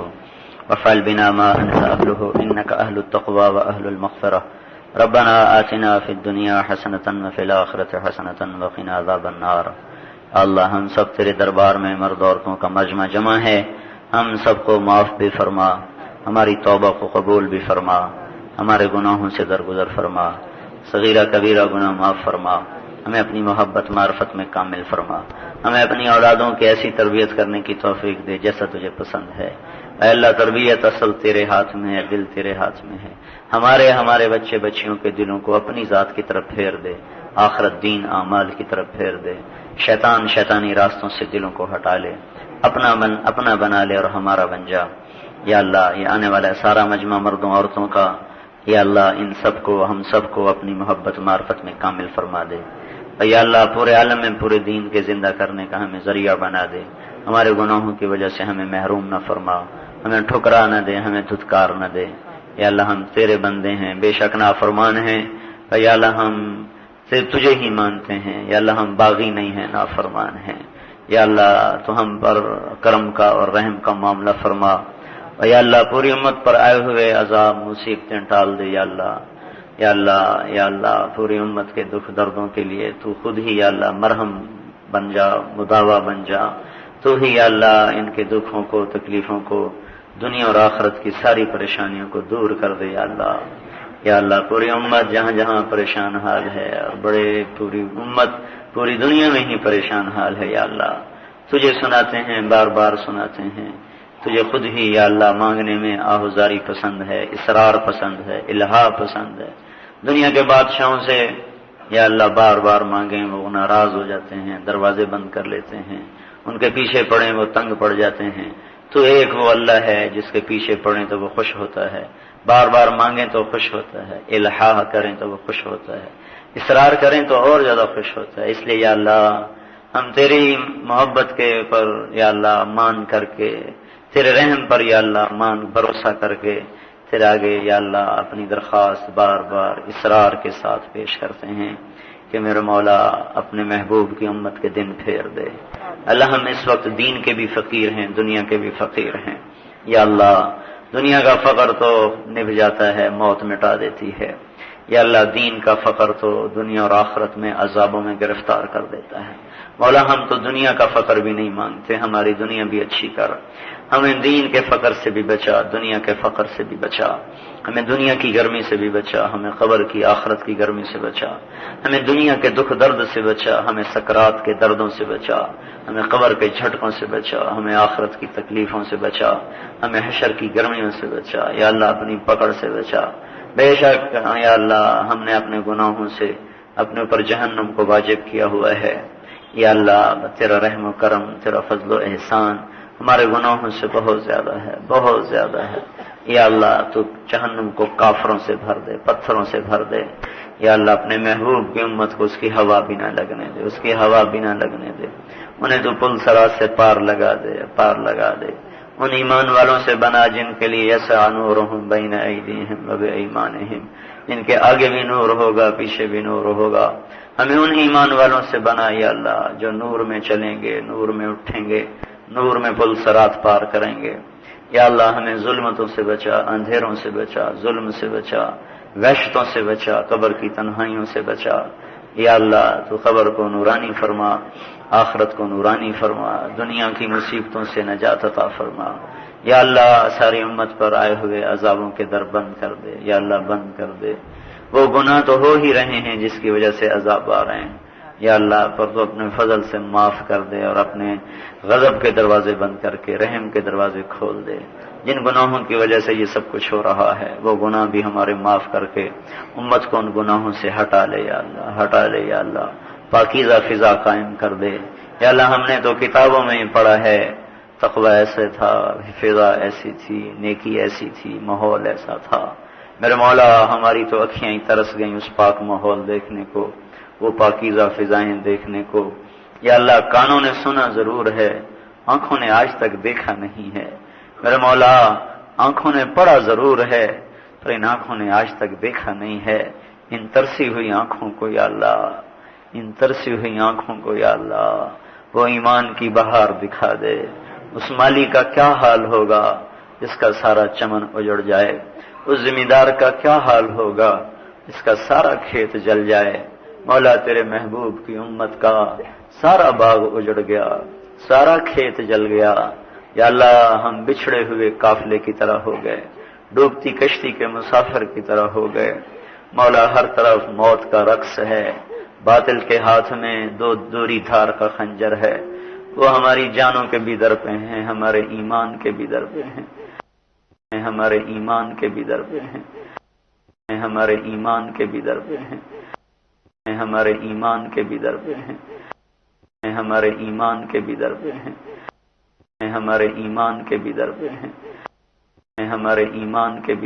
وافعل بنا ما انت اهله انك اهل التقوى واهل المغفرة ربنا آتنا في الدنيا حسنة وفي الآخرة حسنة وقنا عذاب النار۔ اللہ ہم سب تیرے دربار میں مرد عورتوں کا مجمع جمع ہے، ہم سب کو معاف بھی فرما، ہماری توبہ کو قبول بھی فرما، ہمارے گناہوں سے درگزر فرما، صغیرہ کبیرہ گناہ معاف فرما، ہمیں اپنی محبت معرفت میں کامل فرما، ہمیں اپنی اولادوں کی ایسی تربیت کرنے کی توفیق دے جیسا تجھے پسند ہے۔ اے اللہ تربیت اصل تیرے ہاتھ میں ہے، دل تیرے ہاتھ میں ہے، ہمارے بچے بچیوں کے دلوں کو اپنی ذات کی طرف پھیر دے، آخرت دین اعمال کی طرف پھیر دے، شیطانی راستوں سے دلوں کو ہٹا لے، اپنا بنا لے اور ہمارا بن جا۔ یا اللہ یہ آنے والا سارا مجمع مردوں عورتوں کا، یا اللہ ان سب کو ہم سب کو اپنی محبت معرفت میں کامل فرما دے۔ یا اللہ پورے عالم میں پورے دین کے زندہ کرنے کا ہمیں ذریعہ بنا دے، ہمارے گناہوں کی وجہ سے ہمیں محروم نہ فرما، ہمیں ٹھکرا نہ دے، ہمیں دھتکار نہ دے۔ یا اللہ ہم تیرے بندے ہیں، بے شک نافرمان ہیں، یا اللہ ہم صرف تجھے ہی مانتے ہیں، یا اللہ ہم باغی نہیں ہیں، نافرمان ہیں۔ یا اللہ تو ہم پر کرم کا اور رحم کا معاملہ فرما، یا اللہ پوری امت پر آئے ہوئے عذاب مصیبتیں ٹال دے۔ یا اللہ یا اللہ یا اللہ پوری امت کے دکھ دردوں کے لیے تو خود ہی یا اللہ مرہم بن جا، مداوا بن جا، تو ہی یا اللہ ان کے دکھوں کو تکلیفوں کو دنیا اور آخرت کی ساری پریشانیوں کو دور کر دے۔ یا اللہ یا اللہ پوری امت جہاں جہاں پریشان حال ہے، اور پوری امت پوری دنیا میں ہی پریشان حال ہے، یا اللہ تجھے سناتے ہیں، بار بار سناتے ہیں، تجھے خود ہی یا اللہ مانگنے میں آہوزاری پسند ہے، اصرار پسند ہے، الہا پسند ہے۔ دنیا کے بادشاہوں سے یا اللہ بار بار مانگیں وہ ناراض ہو جاتے ہیں، دروازے بند کر لیتے ہیں، ان کے پیچھے پڑیں وہ تنگ پڑ جاتے ہیں۔ تو ایک وہ اللہ ہے جس کے پیچھے پڑیں تو وہ خوش ہوتا ہے، بار بار مانگیں تو خوش ہوتا ہے، الہا کریں تو وہ خوش ہوتا ہے، اصرار کریں تو اور زیادہ خوش ہوتا ہے۔ اس لیے یا اللہ ہم تیری محبت کے پر یا اللہ مان کر کے، تیرے رحم پر یا اللہ بھروسہ کر کے تیرے آگے یا اللہ اپنی درخواست بار بار اصرار کے ساتھ پیش کرتے ہیں کہ میرے مولا اپنے محبوب کی امت کے دن پھیر دے۔ اللہ ہم اس وقت دین کے بھی فقیر ہیں، دنیا کے بھی فقیر ہیں۔ یا اللہ دنیا کا فقر تو نبھ جاتا ہے، موت مٹا دیتی ہے، یا اللہ دین کا فقر تو دنیا اور آخرت میں عذابوں میں گرفتار کر دیتا ہے۔ مولا ہم تو دنیا کا فقر بھی نہیں مانگتے، ہماری دنیا بھی اچھی کر، ہمیں دین کے فقر سے بھی بچا، دنیا کے فقر سے بھی بچا، ہمیں دنیا کی گرمی سے بھی بچا، ہمیں قبر کی آخرت کی گرمی سے بچا، ہمیں دنیا کے دکھ درد سے بچا، ہمیں سکرات کے دردوں سے بچا، ہمیں قبر کے جھٹکوں سے بچا، ہمیں آخرت کی تکلیفوں سے بچا، ہمیں حشر کی گرمیوں سے بچا، یا اللہ اپنی پکڑ سے بچا، بے شک یا اللہ ہم نے اپنے گناہوں سے اپنے اوپر جہنم کو واجب کیا ہوا ہے. یا اللہ تیرا رحم و کرم، تیرا فضل و احسان ہمارے گناہوں سے بہت زیادہ ہے، بہت زیادہ ہے. یا اللہ تو جہنم کو کافروں سے بھر دے، پتھروں سے بھر دے. یا اللہ اپنے محبوب کی امت کو اس کی ہوا بھی نہ لگنے دے، اس کی ہوا بھی نہ لگنے دے. انہیں تو پل صراط سے پار لگا دے، پار لگا دے. ان ایمان والوں سے بنا جن کے لیے یسع نورہم بین ایدیہم و بایمانہم، جن کے آگے بھی نور ہوگا، پیچھے بھی نور ہوگا. ہمیں ان ایمان والوں سے بنا یا اللہ جو نور میں چلیں گے، نور میں اٹھیں گے، نور میں پل صراط پار کریں گے. یا اللہ ہمیں ظلمتوں سے بچا، اندھیروں سے بچا، ظلم سے بچا، وحشتوں سے بچا، قبر کی تنہائیوں سے بچا. یا اللہ تو قبر کو نورانی فرما، آخرت کو نورانی فرما، دنیا کی مصیبتوں سے نجات عطا فرما. یا اللہ ساری امت پر آئے ہوئے عذابوں کے در بند کر دے. یا اللہ بند کر دے. وہ گناہ تو ہو ہی رہے ہیں جس کی وجہ سے عذاب آ رہے ہیں. یا اللہ پر تو اپنے فضل سے معاف کر دے اور اپنے غضب کے دروازے بند کر کے رحم کے دروازے کھول دے. جن گناہوں کی وجہ سے یہ سب کچھ ہو رہا ہے وہ گناہ بھی ہمارے معاف کر کے امت کو ان گناہوں سے ہٹا لے. یا اللہ ہٹا لے. یا اللہ پاکیزہ فضا قائم کر دے. یا اللہ ہم نے تو کتابوں میں ہی پڑھا ہے تقوی ایسے تھا، فضا ایسی تھی، نیکی ایسی تھی، ماحول ایسا تھا. میرے مولا ہماری تو اکھیاں ہی ترس گئیں اس پاک ماحول دیکھنے کو، وہ پاکیزہ فضائیں دیکھنے کو. یا اللہ کانوں نے سنا ضرور ہے، آنکھوں نے آج تک دیکھا نہیں ہے. میرے مولا آنکھوں نے پڑھا ضرور ہے پر ان آنکھوں نے آج تک دیکھا نہیں ہے. ان ترسی ہوئی آنکھوں کو یا اللہ، ان ترسی ہوئی آنکھوں کو یا اللہ وہ ایمان کی بہار دکھا دے. اس مالی کا کیا حال ہوگا جس کا سارا چمن اجڑ جائے؟ اس زمیندار کا کیا حال ہوگا جس کا سارا کھیت جل جائے؟ مولا تیرے محبوب کی امت کا سارا باغ اجڑ گیا، سارا کھیت جل گیا. یا اللہ ہم بچھڑے ہوئے قافلے کی طرح ہو گئے، ڈوبتی کشتی کے مسافر کی طرح ہو گئے. مولا ہر طرف موت کا رقص ہے، باطل کے ہاتھ میں دوری دھار کا خنجر ہے. وہ ہماری جانوں کے بھی در پہ ہیں، ہمارے ایمان کے بھی در پہ ہیں، ہمارے ایمان کے بھی در پہ ہیں، ہمارے ایمان کے بھی در پہ ہیں، ہمارے ایمان کے بھی در پہ ہیں، ہمارے ایمان کے بھی در پہ ہیں، ہمارے ایمان کے بھی در پہ ہیں، ہمارے ایمان کے بھی